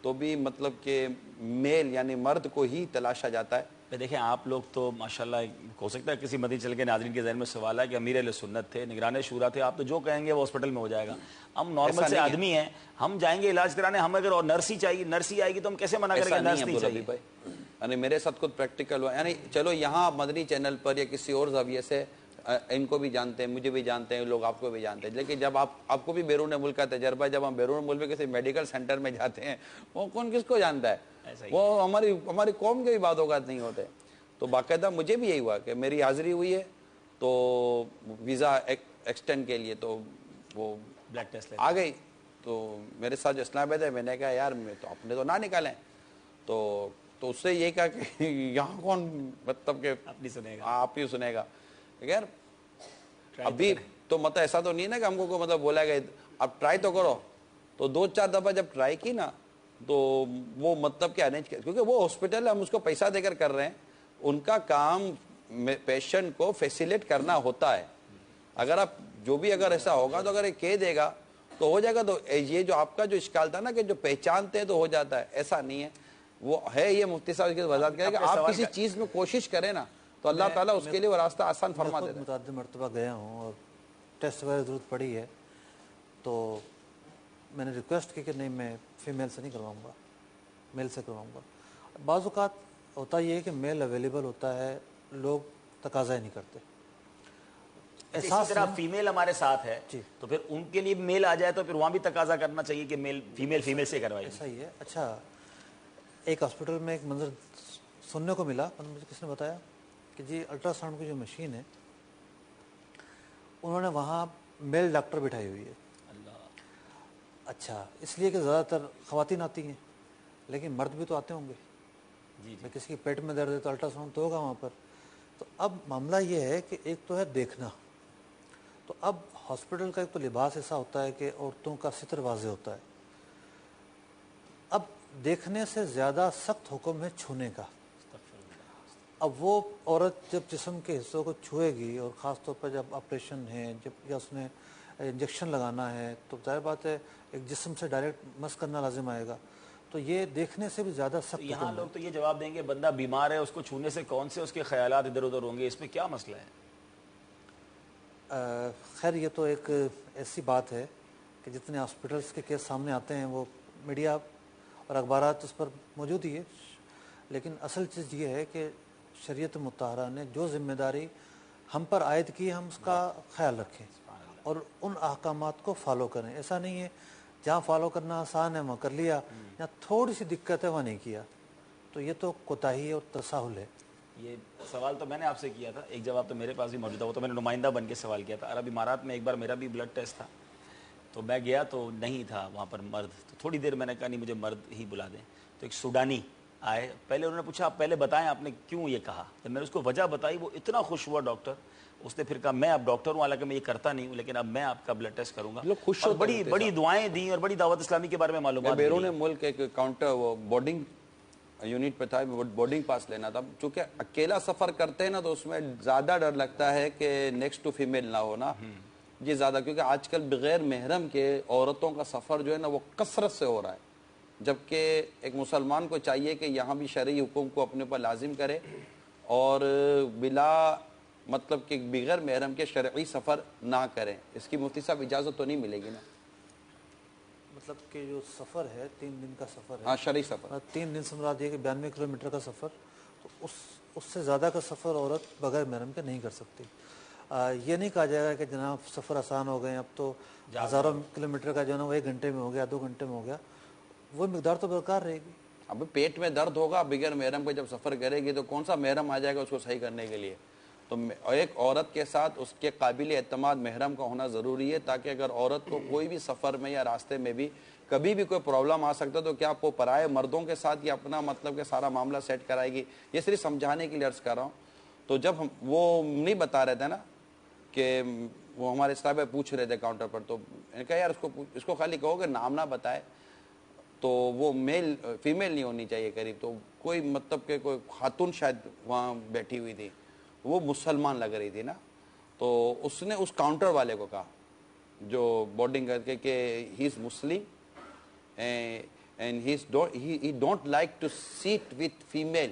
تو بھی مطلب کہ میل یعنی مرد کو ہی تلاشا جاتا ہے. دیکھیں آپ لوگ تو ماشاءاللہ ہو سکتا ہے کسی مدنی چل کے ناظرین کے ذہن میں سوال ہے کہ امیر اہل سنت تھے، نگران شورا تھے، آپ تو جو کہیں گے وہ ہاسپٹل میں ہو جائے گا. ہم نارمل سے آدمی ہیں، ہم جائیں گے علاج کرانے، ہم اگر اور نرسی آئے گی تو ہم کیسے منع کریں گے نرس نہیں چاہیے؟ یعنی میرے ساتھ خود پریکٹیکل ہوا، یعنی چلو یہاں مدنی چینل پر یا کسی اور زاویے سے ان کو بھی جانتے ہیں، مجھے بھی جانتے ہیں لوگ، آپ کو بھی جانتے ہیں، لیکن جب آپ کو بھی بیرون ملک کا تجربہ ہے، جب ہم بیرون ملک میں کسی میڈیکل سینٹر میں جاتے ہیں وہ کون کس کو جانتا ہے، وہ ہماری قوم کے بھی بعد اوقات نہیں ہوتے. تو باقاعدہ مجھے بھی یہی ہوا کہ میری حاضری ہوئی ہے تو ویزا ایکسٹینڈ کے لیے تو وہ بلڈ ٹیسٹ آ گئی. تو میرے ساتھ جو اسلام آباد ہے، میں نے کہا یار میں تو اپنے تو نہ نکالیں، تو اس سے یہ کہا کہ یہاں کون مطلب کہ آپ ہی سنے گا. یار ابھی تو مطلب ایسا تو نہیں ہے نا کہ ہم کو مطلب بولا گیا اب ٹرائی تو کرو. تو 2-4 دفعہ جب ٹرائی کی نا تو وہ مطلب کہ ارینج کیا، کیونکہ وہ ہاسپٹل ہم اس کو پیسہ دے کر رہے ہیں، ان کا کام پیشنٹ کو فیسیلیٹ کرنا ہوتا ہے. اگر آپ جو بھی اگر ایسا ہوگا تو اگر یہ کہہ دے گا تو ہو جائے گا. تو یہ جو آپ کا جو اشکال تھا نا کہ جو پہچانتے ہیں تو ہو جاتا ہے، ایسا نہیں ہے. وہ ہے یہ مفتی صاحب کی وضاحت کرے کہ آپ کسی چیز میں کوشش کریں نا تو اللہ تعالیٰ اس کے لیے وہ راستہ آسان فرما دیتا ہے. متعدد مرتبہ گیا ہوں اور ٹیسٹ وغیرہ ضرورت پڑی ہے تو میں نے ریکویسٹ کی کہ نہیں میں فیمیل سے نہیں کرواؤں گا، میل سے کرواؤں گا. بعض اوقات ہوتا یہ ہے کہ میل اویلیبل ہوتا ہے، لوگ تقاضا ہی نہیں کرتے. اسی طرح فیمیل ہمارے ساتھ ہے تو پھر ان کے لیے میل آ جائے تو پھر وہاں بھی تقاضا کرنا چاہیے کہ میل فیمیل سے کروائے. ایسا ہی ہے. اچھا ایک ہاسپٹل میں ایک منظر سننے کو ملا، مجھے کس نے بتایا کہ جی الٹرا ساؤنڈ کی جو مشین ہے انہوں نے وہاں میل ڈاکٹر بٹھائی ہوئی ہے. اچھا اس لیے کہ زیادہ تر خواتین آتی ہیں لیکن مرد بھی تو آتے ہوں گے. کسی کے پیٹ میں درد ہے تو الٹرا ساؤنڈ تو ہوگا وہاں پر. تو اب معاملہ یہ ہے کہ ایک تو ہے دیکھنا، تو اب ہاسپٹل کا ایک تو لباس ایسا ہوتا ہے کہ عورتوں کا ستر واضح ہوتا ہے. اب دیکھنے سے زیادہ سخت حکم ہے چھونے کا. اب وہ عورت جب جسم کے حصوں کو چھوئے گی اور خاص طور پر جب آپریشن ہے جب یا اس نے انجیکشن لگانا ہے تو ظاہر بات ہے ایک جسم سے ڈائریکٹ مس کرنا لازم آئے گا. تو یہ دیکھنے سے بھی زیادہ سخت یہاں لوگ تو یہ جواب دیں گے بندہ بیمار ہے اس کو چھونے سے کون سے اس کے خیالات ادھر ادھر ہوں گے، اس میں کیا مسئلہ ہے؟ خیر یہ تو ایک ایسی بات ہے کہ جتنے ہاسپٹلس کے کیس سامنے آتے ہیں وہ میڈیا اور اخبارات اس پر موجود ہی ہے، لیکن اصل چیز یہ ہے کہ شریعت مطہرہ نے جو ذمہ داری ہم پر عائد کی ہم اس کا خیال رکھیں اور ان احکامات کو فالو کریں. ایسا نہیں ہے جہاں فالو کرنا آسان ہے وہاں کر لیا، جہاں تھوڑی سی دقت ہے وہاں نہیں کیا، تو یہ تو کوتاہی اور تساہل ہے. یہ سوال تو میں نے آپ سے کیا تھا، ایک جواب تو میرے پاس بھی موجود تھا، وہ تو میں نے نمائندہ بن کے سوال کیا تھا. عرب امارات میں ایک بار میرا بھی بلڈ ٹیسٹ تھا تو میں گیا تو نہیں تھا وہاں پر مرد. تو تھوڑی دیر میں نے کہا نہیں مجھے مرد ہی بلا دیں. تو ایک سوڈانی آئے، پہلے انہوں نے پوچھا آپ پہلے بتائیں آپ نے کیوں یہ کہا. جب میں نے اس کو وجہ بتائی وہ اتنا خوش ہوا ڈاکٹر، اس نے پھر کہا میں اب ڈاکٹر ہوں، حالانکہ میں یہ کرتا نہیں ہوں لیکن اب میں آپ کا بلڈ ٹیسٹ کروں گا. اور بڑی دعائیں دیں اور بڑی دعوت اسلامی کے بارے میں معلومات. بیرون ملک ایک کاؤنٹر وہ بورڈنگ یونٹ پہ تھا، بورڈنگ پاس لینا تھا. چونکہ اکیلا سفر کرتے ہیں نا تو اس میں زیادہ ڈر لگتا ہے کہ نیکسٹ ٹو فیمیل نہ ہونا یہ زیادہ، کیونکہ آج کل بغیر محرم کے عورتوں کا سفر جو ہے نا وہ کثرت سے ہو رہا ہے. جبکہ ایک مسلمان کو چاہیے کہ یہاں بھی شرعی حکم کو اپنے پر لازم کرے اور بلا مطلب کہ بغیر محرم کے شرعی سفر نہ کریں. اس کی مفتی صاحب اجازت تو نہیں ملے گی نا؟ مطلب کہ جو سفر ہے 3 دن کا سفر ہے، ہاں شرعی سفر 3 دن سے مراد یہ کہ 92 کلومیٹر کا سفر، تو اس سے زیادہ کا سفر عورت بغیر محرم کے نہیں کر سکتی. یہ نہیں کہا جائے گا کہ جناب سفر آسان ہو گئے، اب تو ہزاروں کلومیٹر کا جو ہے نا وہ 1 گھنٹے میں ہو گیا، 2 گھنٹے میں ہو گیا، وہ مقدار تو برقرار رہے گی. اب پیٹ میں درد ہوگا بغیر محرم کے جب سفر کرے گی تو کون سا محرم آ جائے گا اس کو صحیح کرنے کے لیے. تو ایک عورت کے ساتھ اس کے قابل اعتماد محرم کا ہونا ضروری ہے، تاکہ اگر عورت کو کوئی بھی سفر میں یا راستے میں بھی کبھی بھی کوئی پرابلم آ سکتا تو کیا وہ پرائے مردوں کے ساتھ یہ اپنا مطلب کہ سارا معاملہ سیٹ کرائے گی. یہ صرف سمجھانے کے لیے عرض کر رہا ہوں. تو جب وہ نہیں بتا رہے تھے نا کہ وہ ہمارے صاحب پوچھ رہے تھے کاؤنٹر پر، تو میں نے کہا یار اس کو خالی کہو کہ نام نہ بتائے تو وہ میل فیمیل نہیں ہونی چاہیے قریب. تو کوئی مطلب کہ کوئی خاتون شاید وہاں بیٹھی ہوئی تھی، وہ مسلمان لگ رہی تھی نا، تو اس نے اس کاؤنٹر والے کو کہا جو بورڈنگ کر کے کہ he is Muslim and he don't like to sit with female.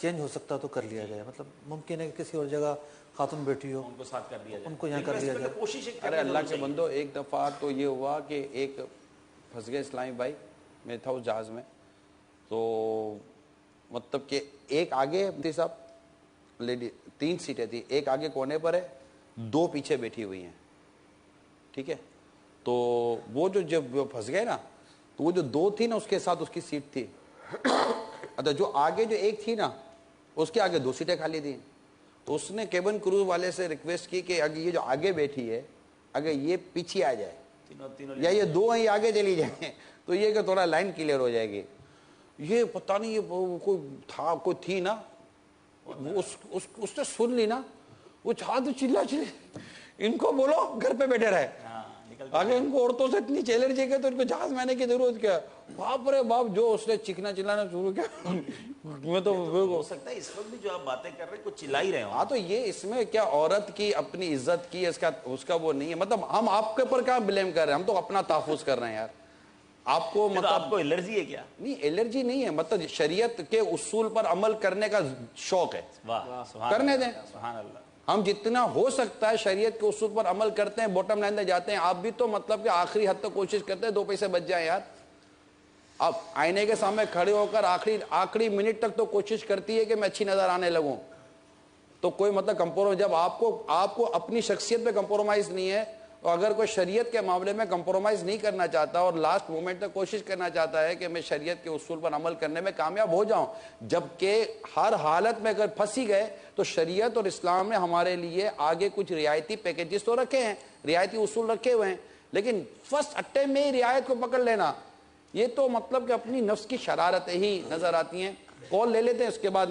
Change ہو سکتا تو کر لیا جائے. مطلب ممکن ہے کہ کسی اور جگہ خاتون بیٹھی ہو, ان کو ساتھ کر دیا جائے, ان کو یہاں کر لیا جائے. کوشش. ارے اللہ کے بندو, ایک دفعہ تو یہ ہوا کہ ایک پھنس گئے اسلامی بھائی, میں تھا اس جہاز میں, تو مطلب کہ ایک آگے مفتی صاحب لیڈی, 3 سیٹیں تھی, ایک آگے کونے پر ہے, 2 پیچھے بیٹھی ہوئی ہیں, ٹھیک ہے. تو وہ جو جب وہ پھنس گئے نا, تو وہ جو 2 تھی نا اس کے ساتھ اس کی سیٹ تھی, اچھا جو آگے جو ایک تھی نا اس کے آگے 2 سیٹیں خالی تھیں. تو اس نے کیبن کرو والے سے ریکویسٹ کی کہ اگر یہ جو آگے بیٹھی ہے اگر یہ پیچھے آ جائے یا یہ 2 ہی آگے چلی جائیں تو یہ کہ تھوڑا لائن کلیئر ہو جائے گی. یہ پتہ نہیں یہ کوئی تھی نا, اس نے سن لی نا, وہ چھات چلا ان کو بولو گھر پہ بیٹھے رہے. اگر ان کو عورتوں سے اتنی چیلنجنگ ہے تو ان کو جہاز میں آنے کی ضرورت کیا. باپ رے باپ, جو اس نے چیخنا چلانا شروع کیا, میں تو ہو سکتا ہے اس وقت بھی جو آپ باتیں کر رہے ہیں کچھ چلا ہی رہے ہوں. ہاں تو یہ اس میں کیا عورت کی اپنی عزت کی اس کا وہ نہیں ہے. مطلب ہم آپ کے اوپر کیا بلیم کر رہے ہیں, ہم تو اپنا تحفظ کر رہے ہیں یار. آپ کو مطلب آپ کو الرجی ہے کیا؟ نہیں الرجی نہیں ہے, مطلب شریعت کے اصول پر عمل کرنے کا شوق ہے, کرنے دیں. سبحان اللہ. ہم جتنا ہو سکتا ہے شریعت کے اصول پر عمل کرتے ہیں, باٹم لائن میں جاتے ہیں. آپ بھی تو مطلب کہ آخری حد تک کوشش کرتے ہیں 2 پیسے بچ جائیں یار. اب آئینے کے سامنے کھڑے ہو کر آخری منٹ تک تو کوشش کرتی ہے کہ میں اچھی نظر آنے لگوں. تو کوئی مطلب کمپرومائز, جب آپ کو اپنی شخصیت پہ کمپرومائز نہیں ہے, اور اگر کوئی شریعت کے معاملے میں کمپرومائز نہیں کرنا چاہتا اور لاسٹ مومنٹ تک کوشش کرنا چاہتا ہے کہ میں شریعت کے اصول پر عمل کرنے میں کامیاب ہو جاؤں, جبکہ ہر حالت میں اگر پھنسی گئے تو شریعت اور اسلام نے ہمارے لیے آگے کچھ رعایتی پیکیجز تو رکھے ہیں, رعایتی اصول رکھے ہوئے ہیں, لیکن فرسٹ اٹیمپٹ میں ہی رعایت کو پکڑ لینا, یہ تو مطلب کہ اپنی نفس کی شرارتیں ہی نظر آتی ہیں. کال لے لیتے ہیں, اس کے بعد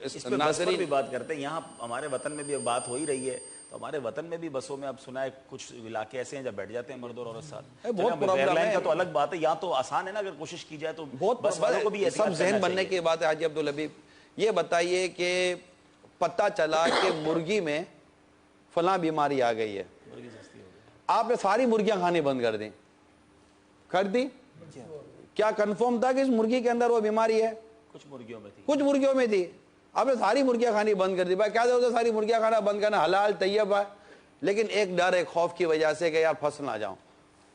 اس پہ بس پر بھی بات کرتے ہیں. یہاں ہمارے وطن میں بھی بات ہو ہی رہی ہے, تو ہمارے وطن میں بھی بسوں میں اب سنا ہے کچھ علاقے ایسے ہیں جب بیٹھ جاتے ہیں مرد اور عورت ساتھ. بہت پرابلم ہے, کا تو الگ بات ہے, یہاں تو آسان ہے نا اگر کوشش کی جائے تو بہت بس والوں کو بھی سب ذہن بننے کی بات ہے. حاجی عبدالحبیب یہ بتائیے کہ پتہ چلا کہ مرغی میں فلاں بیماری آ گئی ہے, آپ نے ساری مرغیاں کھانی بند کر دیں, کر دی, کیا کنفرم تھا کہ اس مرغی کے اندر وہ بیماری ہے؟ کچھ مرغیوں میں تھی. آپ نے ساری مرغیاں کھانی بند کر دی. بھائی کیا ضرورت ہے ساری مرغیاں کھانا بند کرنا, حلال طیب ہے, لیکن ایک ڈر ایک خوف کی وجہ سے کہ یار پھنس نہ جاؤں.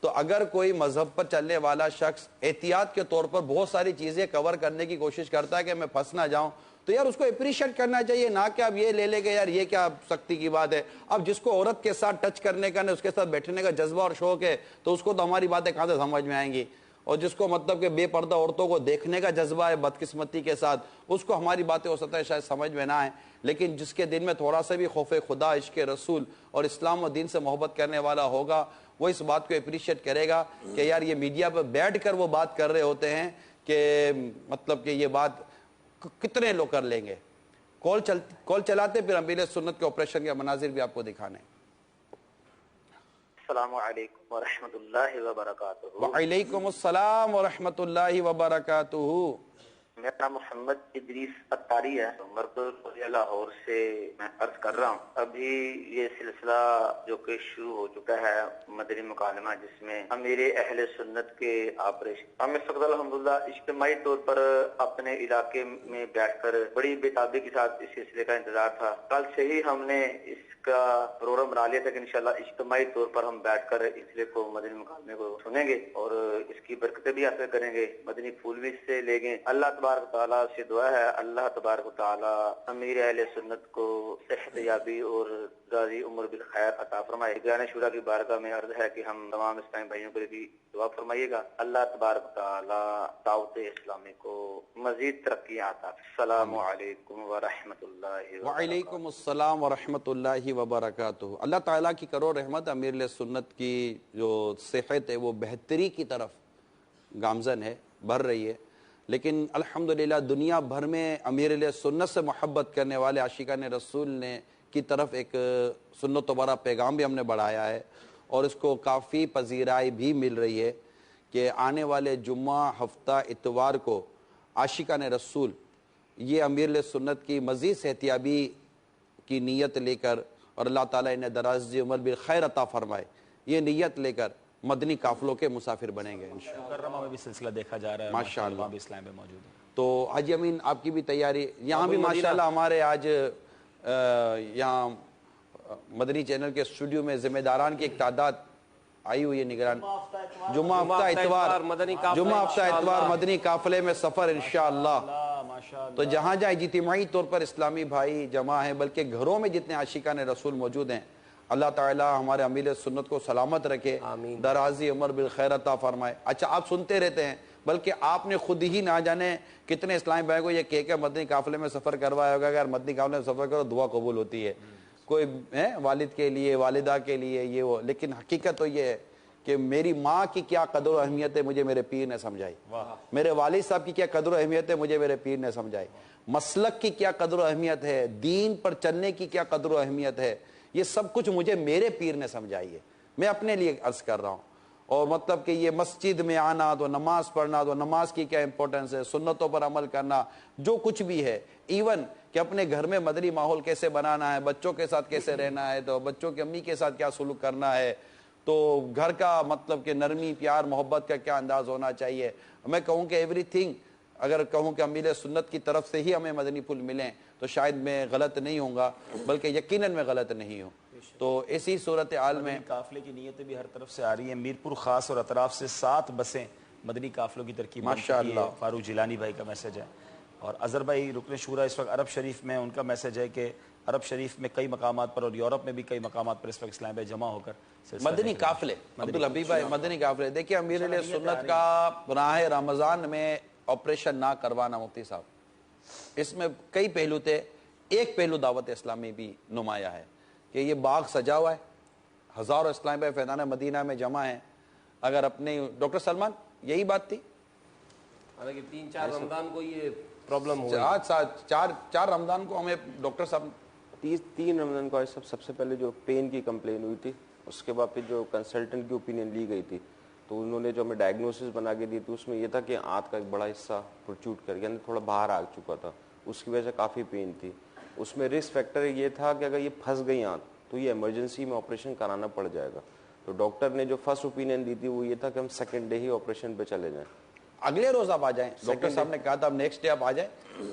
تو اگر کوئی مذہب پر چلنے والا شخص احتیاط کے طور پر بہت ساری چیزیں کور کرنے کی کوشش کرتا ہے کہ میں پھنس نہ جاؤں, تو یار اس کو اپریشیٹ کرنا چاہیے, نہ کہ اب یہ لے لے گا یار یہ کیا سختی کی بات ہے. اب جس کو عورت کے ساتھ ٹچ کرنے کا, اس کے ساتھ بیٹھنے کا جذبہ اور شوق ہے, تو اس کو تو ہماری باتیں کہاں سے سمجھ میں آئیں گی. اور جس کو مطلب کہ بے پردہ عورتوں کو دیکھنے کا جذبہ ہے بدقسمتی کے ساتھ, اس کو ہماری باتیں ہو سکتا ہے شاید سمجھ میں نہ آئیں, لیکن جس کے دل میں تھوڑا سا بھی خوف خدا, عشق رسول اور اسلام و دین سے محبت کرنے والا ہوگا, وہ اس بات کو اپریشیٹ کرے گا کہ یار یہ میڈیا پہ بیٹھ کر وہ بات کر رہے ہوتے ہیں کہ مطلب کہ یہ بات کتنے لوگ کر لیں گے. کال چلاتے پھر امیر سنت کے آپریشن کے مناظر بھی آپ کو دکھانے. السلام علیکم ورحمۃ اللہ وبرکاتہ. وعلیکم السلام ورحمۃ اللہ وبرکاتہ. میرا نام محمد ادریس اتاری ہے, مرکز لاہور سے میں عرض کر رہا ہوں. ابھی یہ سلسلہ جو کہ شروع ہو چکا ہے مدنی مکالمہ, جس میں امیر اہل سنت کے آپریشن, ہم اس وقت الحمدللہ اجتماعی طور پر اپنے علاقے میں بیٹھ کر بڑی بےتابی کے ساتھ اس سلسلے کا انتظار تھا. کل سے ہی ہم نے اس کا پروگرام بنا لیا تھا کہ انشاءاللہ اجتماعی طور پر ہم بیٹھ کر اس سلسلے کو مدنی مکالمے کو سنیں گے اور اس کی برکتیں بھی حاصل کریں گے, مدنی پھول بھی اس سے لیں گے. اللہ تبارک تعالیٰ سے دعا ہے اللہ تبارک تعالیٰ امیر اہل سنت کو صحت یابی اور غازی عمر بالخیر عطا فرمائے. نگران شورا کی بارگاہ میں عرض ہے کہ ہم تمام اسلامی بھائیوں کے لیے بھی دعا فرمائیے گا, اللہ تبارک تعالیٰ دعوت اسلامی کو مزید ترقی عطا. السلام علیکم ورحمۃ اللہ. وعلیکم السلام ورحمۃ اللہ وبرکاتہ. اللہ تعالیٰ کی کرو رحمت, امیر اہل سنت کی جو صحت ہے وہ بہتری کی طرف گامزن ہے, بڑھ رہی ہے, لیکن الحمدللہ دنیا بھر میں امیر اہل سنت سے محبت کرنے والے عاشقان رسول نے کی طرف ایک سنت و برا پیغام بھی ہم نے بڑھایا ہے, اور اس کو کافی پذیرائی بھی مل رہی ہے کہ آنے والے جمعہ ہفتہ اتوار کو عاشقان رسول یہ امیر اہل سنت کی مزید صحتیابی کی نیت لے کر, اور اللہ تعالیٰ انہیں درازی عمر بالخیر عطا فرمائے, یہ نیت لے کر مدنی قافلوں کے مسافر بنیں گے انشاءاللہ. مکرمہ میں بھی سلسلہ دیکھا جا رہا ہے, ماشاءاللہ وہاں بھی اسلام میں موجود ہے. تو حاجی امین آپ کی بھی تیاری یہاں بھی ماشاءاللہ ہمارے آج یہاں مدنی چینل کے اسٹوڈیو میں ذمہ داران کی ایک تعداد آئی ہوئی ہے نگران جمعہ ہفتہ اتوار مدنی قافلے میں سفر انشاءاللہ. تو جہاں جہاں اجتماعی طور پر اسلامی بھائی جمع ہیں بلکہ گھروں میں جتنے عاشقان رسول موجود ہیں اللہ تعالی ہمارے امیر سنت کو سلامت رکھے, درازی عمر بالخیر عطا فرمائے. اچھا آپ سنتے رہتے ہیں بلکہ آپ نے خود ہی نہ جانے کتنے اسلامی بھائی کو یہ کہہ کے مدنی قافلے میں سفر کروایا ہوگا کہ یار مدنی قافلے میں سفر کرو دعا قبول ہوتی ہے, کوئی والد کے لیے والدہ کے لیے یہ وہ. لیکن حقیقت تو یہ ہے کہ میری ماں کی کیا قدر و اہمیت ہے مجھے میرے پیر نے سمجھائی, میرے والد صاحب کی کیا قدر و اہمیت ہے مجھے میرے پیر نے سمجھائی, مسلک کی کیا قدر و اہمیت ہے, دین پر چلنے کی کیا قدر و اہمیت ہے, یہ سب کچھ مجھے میرے پیر نے سمجھائی ہے. میں اپنے لیے عرض کر رہا ہوں. اور مطلب کہ یہ مسجد میں آنا تو نماز پڑھنا تو نماز کی کیا امپورٹنس ہے, سنتوں پر عمل کرنا, جو کچھ بھی ہے, ایون کہ اپنے گھر میں مدنی ماحول کیسے بنانا ہے, بچوں کے ساتھ کیسے رہنا ہے, تو بچوں کی امی کے ساتھ کیا سلوک کرنا ہے, تو گھر کا مطلب کہ نرمی پیار محبت کا کیا انداز ہونا چاہیے. میں کہوں کہ ایوری تھنگ اگر کہوں کہ امیر سنت کی طرف سے ہی ہمیں مدنی پھول ملیں تو شاید میں غلط نہیں ہوں گا, بلکہ یقیناً میں غلط نہیں ہوں. تو اسی صورتحال میں قافلے کی نیتیں بھی ہر طرف سے آ رہی ہیں. میرپور خاص اور اطراف سے 7 بسیں مدنی قافلوں کی ترکیب ماشاءاللہ. فاروق جیلانی بھائی کا میسج ہے. اور اظہر بھائی رکن شورا اس وقت عرب شریف میں, ان کا میسج ہے کہ عرب شریف میں کئی مقامات پر اور یورپ میں بھی کئی مقامات پر اس وقت اسلام بھائی جمع ہو کر مدنی قافلے. عبدالحبیب بھائی مدنی قافلے دیکھیے امیر علیہ سنت کا راہ رمضان میں آپریشن نہ کروانا مفتی صاحب, اس میں کئی پہلو تھے. ایک پہلو دعوت اسلامی بھی نمایاں ہے کہ یہ باغ سجا ہوا ہے, ہزاروں اسلامی بھائی فیضان مدینہ میں جمع ہیں. اگر اپنے ڈاکٹر سلمان یہی بات تھی, حالانکہ 3-4 رمضان کو یہ پرابلم ہو چار رمضان کو ہمیں ڈاکٹر صاحب 3 رمضان کو سب سے پہلے جو پین کی کمپلین ہوئی تھی, اس کے بعد پھر جو کنسلٹنٹ کی اوپینین لی گئی تھی تو انہوں نے جو ہمیں ڈائگنوسس بنا کے دی تھی اس میں یہ تھا کہ آنت کا ایک بڑا حصہ پروٹروٹ کر کے تھوڑا باہر آ چکا تھا, اس کی وجہ سے کافی پین تھی. اس میں رسک فیکٹر یہ تھا کہ اگر یہ پھنس گئی آنت تو یہ ایمرجنسی میں آپریشن کرانا پڑ جائے گا. تو ڈاکٹر نے جو فرسٹ اوپینین دی تھی وہ یہ تھا کہ ہم سیکنڈ ڈے ہی آپریشن پہ چلے جائیں, اگلے روز آپ آ جائیں. ڈاکٹر صاحب نے کہا تھا نیکسٹ ڈے آپ آ جائیں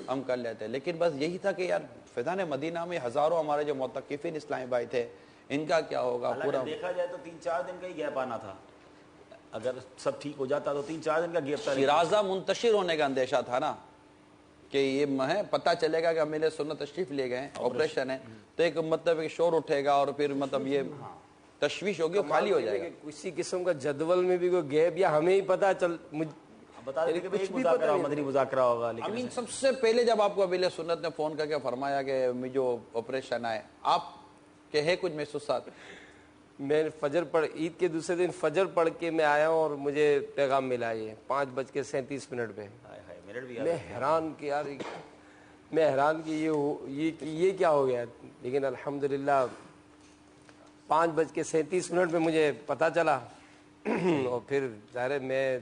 ہم کر لیتے ہیں. لیکن بس یہی تھا کہ یار فیضان مدینہ میں ہزاروں ہمارے جو معتکفین اسلامی بھائی تھے ان کا کیا ہوگا. پورا دیکھا جائے تو 3-4 دن کا ہی گیپ آنا تھا, اگر سب ٹھیک ہو جاتا تو 3-4 دن کا گیپ تھا. شیرازہ منتشر ہونے کا اندیشہ تھا نا کہ یہ پتہ چلے گا کہ امیر سنت تشریف لے گئے آپریشن ہے تو ایک مطلب ایک شور اٹھے گا اور پھر مطلب یہ تشویش ہوگی اور خالی ہو جائے گا. کسی قسم کا جدول میں بھی کوئی گیپ یا ہمیں ہی پتا چل بتا دیں کہ مدنی مذاکرہ ہوگا. امین سب سے پہلے جب آپ کو امیر سنت نے فون کر کے فرمایا کہ جو آپریشن آئے آپ کے ہے کچھ محسوسات؟ میں فجر پڑھ عید کے دوسرے دن فجر پڑھ کے میں آیا ہوں اور مجھے پیغام ملا یہ 5:37 پہ. میں حیران کہ یار یہ کیا ہو گیا. لیکن الحمدللہ 5:37 پہ مجھے پتہ چلا اور پھر ظاہر میں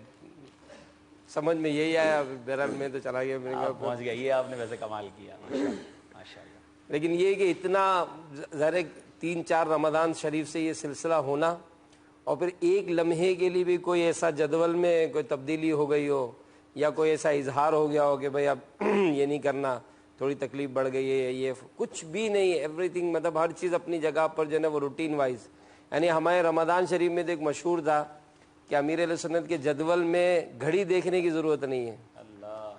سمجھ میں یہی آیا, بہرحال میں تو چلا گیا, پہنچ گیا. یہ آپ نے ویسے کمال کیا ماشاءاللہ. لیکن یہ کہ اتنا ظاہر 3-4 رمضان شریف سے یہ سلسلہ ہونا اور پھر ایک لمحے کے لیے بھی کوئی ایسا جدول میں کوئی تبدیلی ہو گئی ہو یا کوئی ایسا اظہار ہو گیا ہو کہ بھائی اب یہ نہیں کرنا, تھوڑی تکلیف بڑھ گئی ہے, یہ کچھ بھی نہیں. ایوری تھنگ مطلب ہر چیز اپنی جگہ پر جو ہے نا وہ روٹین وائز. یعنی ہمارے رمضان شریف میں تو ایک مشہور تھا کہ امیر علیہ سنت کے جدول میں گھڑی دیکھنے کی ضرورت نہیں ہے,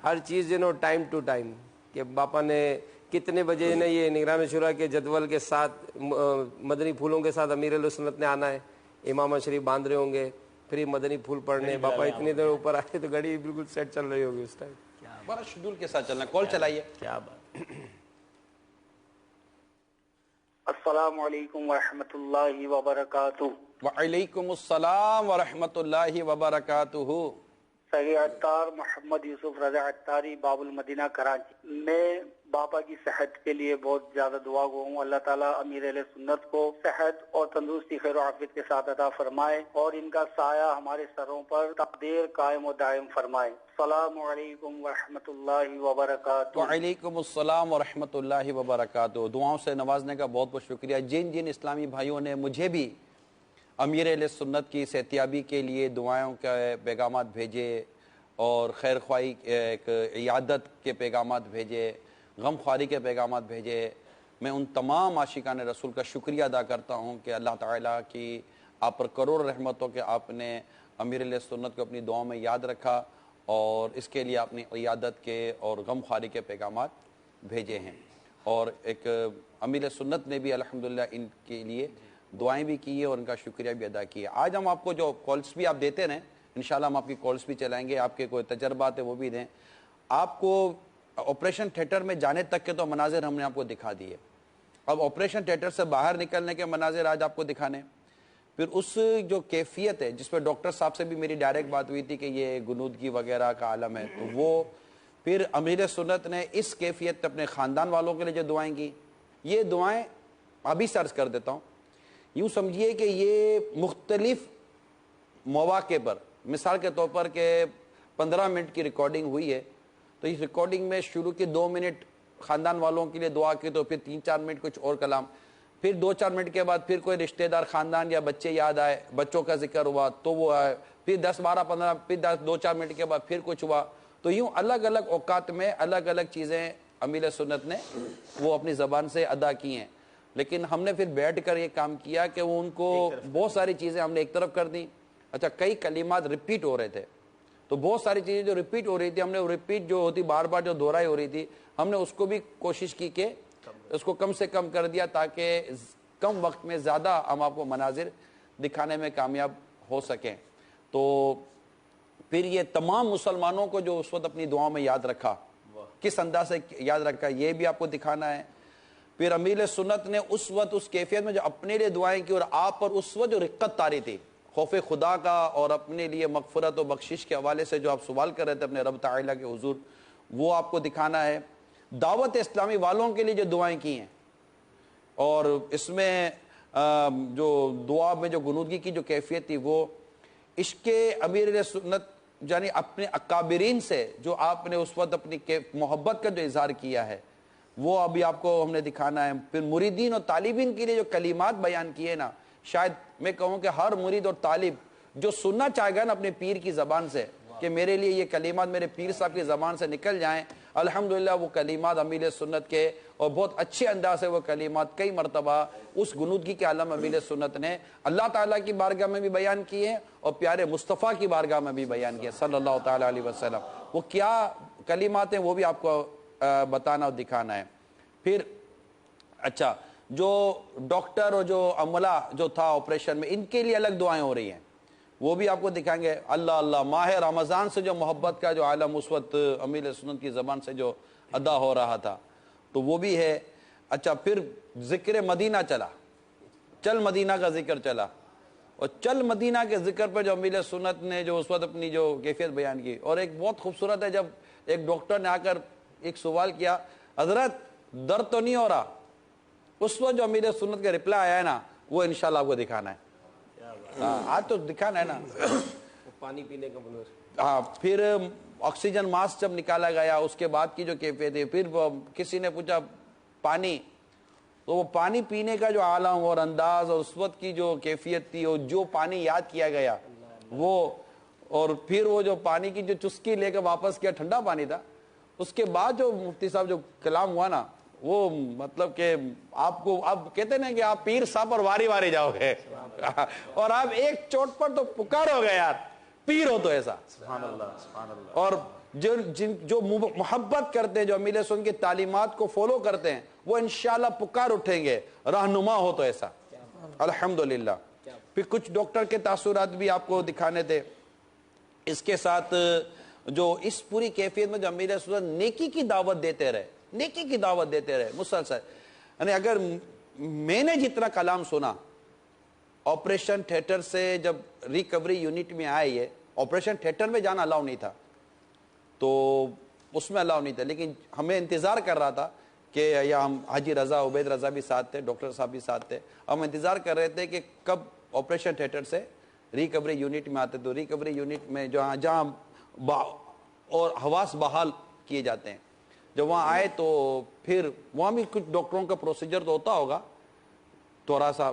ہر چیز جو ہے نا ٹائم ٹو ٹائم کہ باپا نے کتنے بجے نا یہ نگران شورا کے جدول کے ساتھ مدنی پھولوں کے ساتھ امیر علیہ سنت نے آنا ہے, امام شریف باندھ رہے ہوں گے, پھر یہ مدنی پھول پڑھنے, باپا اتنی دیر اوپر آئے تو گھڑی بالکل سیٹ چل رہی ہوگی اس ٹائم. بڑا شیڈول کے ساتھ چلنا. کال چلائیے. کیا بات. السلام علیکم ورحمۃ اللہ وبرکاتہ. وعلیکم السلام ورحمۃ اللہ وبرکاتہ. سید عطار محمد یوسف رضا عطاری باب المدینہ کراچی. میں باپا کی صحت کے لیے بہت زیادہ دعا گو ہوں. اللہ تعالیٰ امیر اہل سنت کو صحت اور تندرستی خیر و عافیت کے ساتھ عطا فرمائے اور ان کا سایہ ہمارے سروں پر تقدیر قائم و دائم فرمائے. السلام علیکم ورحمۃ اللہ وبرکاتہ. وعلیکم السلام ورحمۃ اللہ وبرکاتہ. دعاؤں سے نوازنے کا بہت بہت شکریہ. جن اسلامی بھائیوں نے مجھے بھی امیر اہل سنت کی صحتیابی کے لیے دعاؤں کے پیغامات بھیجے, اور خیر خواہی ایک عیادت کے پیغامات بھیجے، غم خواری کے پیغامات بھیجے. میں ان تمام عاشقان رسول کا شکریہ ادا کرتا ہوں کہ اللہ تعالیٰ کی آپ پر کروڑ رحمتوں کہ آپ نے امیر علیہ سنت کو اپنی دعاؤں میں یاد رکھا اور اس کے لیے اپنی عیادت کے اور غم خواری کے پیغامات بھیجے ہیں. اور ایک امیر سنت نے بھی الحمدللہ ان کے لیے دعائیں بھی کی ہے اور ان کا شکریہ بھی ادا کیا. آج ہم آپ کو جو کالس بھی آپ دیتے رہیں، انشاءاللہ ہم آپ کی کالس بھی چلائیں گے، آپ کے کوئی تجربات ہیں وہ بھی دیں. آپ کو آپریشن تھیٹر میں جانے تک کے تو مناظر ہم نے آپ کو دکھا دیے. اب آپریشن تھیٹر سے باہر نکلنے کے مناظر آج آپ کو دکھانے. پھر اس جو کیفیت ہے جس پہ ڈاکٹر صاحب سے بھی میری ڈائریکٹ بات ہوئی تھی کہ یہ گنودگی وغیرہ کا عالم ہے، تو وہ پھر امیر سنت نے اس کیفیت اپنے خاندان والوں کے لیے جو دعائیں کی، یہ دعائیں ابھی سرچ کر دیتا ہوں. یوں سمجھیے کہ یہ مختلف مواقع پر، مثال کے طور پر کہ 15 منٹ کی ریکارڈنگ ہوئی ہے، تو اس ریکارڈنگ میں شروع کی 2 منٹ خاندان والوں کے لیے دعا کی، تو پھر 3-4 منٹ کچھ اور کلام، پھر 2-4 منٹ کے بعد پھر کوئی رشتہ دار خاندان یا بچے یاد آئے، بچوں کا ذکر ہوا تو وہ آئے، پھر 10-12-15 پھر 2-4 منٹ کے بعد پھر کچھ ہوا. تو یوں الگ الگ اوقات میں الگ الگ چیزیں امیر سنت نے وہ اپنی زبان سے ادا کی ہیں. لیکن ہم نے پھر بیٹھ کر یہ کام کیا کہ وہ ان کو بہت ساری چیزیں ہم نے ایک طرف کر دیں. اچھا، کئی کلمات ریپیٹ ہو رہے تھے، تو بہت ساری چیزیں جو ریپیٹ ہو رہی تھی ہم نے ریپیٹ جو ہوتی بار بار جو دہرائی ہو رہی تھی، ہم نے اس کو بھی کوشش کی کہ اس کو کم سے کم کر دیا تاکہ کم وقت میں زیادہ ہم آپ کو مناظر دکھانے میں کامیاب ہو سکیں. تو پھر یہ تمام مسلمانوں کو جو اس وقت اپنی دعاؤں میں یاد رکھا، کس انداز سے یاد رکھا، یہ بھی آپ کو دکھانا ہے. پھر امیر سنت نے اس وقت اس کیفیت میں جو اپنے لیے دعائیں کی اور آپ پر اس وقت جو رقت طاری تھی خوف خدا کا اور اپنے لیے مغفرت و بخشش کے حوالے سے جو آپ سوال کر رہے تھے اپنے رب تعالیٰ کے حضور، وہ آپ کو دکھانا ہے. دعوت اسلامی والوں کے لیے جو دعائیں کی ہیں، اور اس میں جو دعا میں جو گنودگی کی جو کیفیت تھی، وہ عشق امیر علیہ سنت یعنی اپنے اکابرین سے جو آپ نے اس وقت اپنی محبت کا جو اظہار کیا ہے، وہ ابھی آپ کو ہم نے دکھانا ہے. پھر مریدین اور طالبین کے لیے جو کلمات بیان کیے نا، شاید میں کہوں کہ ہر مرید اور طالب جو سننا چاہے گا نا اپنے پیر کی زبان سے کہ میرے لیے یہ کلمات میرے پیر صاحب کی زبان سے نکل جائیں، الحمدللہ وہ کلمات امیر سنت کے اور بہت اچھے انداز سے وہ کلمات کئی مرتبہ اس گنودگی کے عالم امیر سنت نے اللہ تعالیٰ کی بارگاہ میں بھی بیان کیے اور پیارے مصطفیٰ کی بارگاہ میں بھی بیان کیے صلی اللہ تعالیٰ علیہ وسلم. وہ کیا کلمات ہیں وہ بھی آپ کو بتانا اور دکھانا ہے. پھر اچھا، جو ڈاکٹر اور جو عملہ جو تھا آپریشن میں، ان کے لیے الگ دعائیں ہو رہی ہیں، وہ بھی آپ کو دکھائیں گے. اللہ اللہ، ماہ رمضان سے جو محبت کا جو عالم اس وقت امیر سنت کی زبان سے جو ادا ہو رہا تھا، تو وہ بھی ہے. اچھا، پھر ذکر مدینہ چلا، چل مدینہ کا ذکر چلا، اور چل مدینہ کے ذکر پہ جو امیر سنت نے جو اس وقت اپنی جو کیفیت بیان کی، اور ایک بہت خوبصورت ہے جب ایک ڈاکٹر نے آ کر ایک سوال کیا، حضرت درد تو نہیں ہو رہا، اس وقت جو امیر سنت کا رپلائی آیا ہے نا، وہ انشاءاللہ آپ کو دکھانا ہے. آج تو دکھانا ہے نا. پانی پینے کا منظر. ہاں، پھر آکسیجن ماسک جب نکالا گیا اس کے بعد کی جو کیفیت ہے، پھر کسی نے پوچھا پانی، تو وہ پانی پینے کا جو عالم اور انداز اور اس وقت کی جو کیفیت تھی اور جو پانی یاد کیا گیا وہ، اور پھر وہ جو پانی کی جو چسکی لے کر واپس کیا، ٹھنڈا پانی تھا. اس کے بعد جو مفتی صاحب جو کلام ہوا نا، وہ مطلب کہ آپ کو اب کہتے ہیں کہ آپ پیر صاحب پر واری واری جاؤ گے اور آپ ایک چوٹ پر تو پکار ہو گئے، یار پیر ہو تو ایسا. سبحان اللہ، سبحان اللہ. اور جو محبت کرتے ہیں، جو امیر سنت کی تعلیمات کو فالو کرتے ہیں، وہ انشاءاللہ پکار اٹھیں گے، رہنما ہو تو ایسا. الحمدللہ. پھر کچھ ڈاکٹر کے تاثرات بھی آپ کو دکھانے تھے. اس کے ساتھ جو اس پوری کیفیت میں جو امیر سنت نیکی کی دعوت دیتے رہے، نیکی کی دعوت دیتے رہے مسلسل. یعنی اگر میں نے جتنا کلام سنا آپریشن تھیٹر سے جب ریکوری یونٹ میں آئے، یہ آپریشن تھیٹر میں جانا الاؤ نہیں تھا، تو اس میں الاؤ نہیں تھا، لیکن ہمیں انتظار کر رہا تھا کہ یا ہم حاجی رضا عبید رضا بھی ساتھ تھے، ڈاکٹر صاحب بھی ساتھ تھے، ہم انتظار کر رہے تھے کہ کب آپریشن تھیٹر سے ریکوری یونٹ میں آتے. تو ریکوری یونٹ میں جہاں اور حواس بحال کیے جاتے ہیں، جب وہاں آئے تو پھر وہاں بھی کچھ ڈاکٹروں کا پروسیجر تو ہوتا ہوگا تھوڑا سا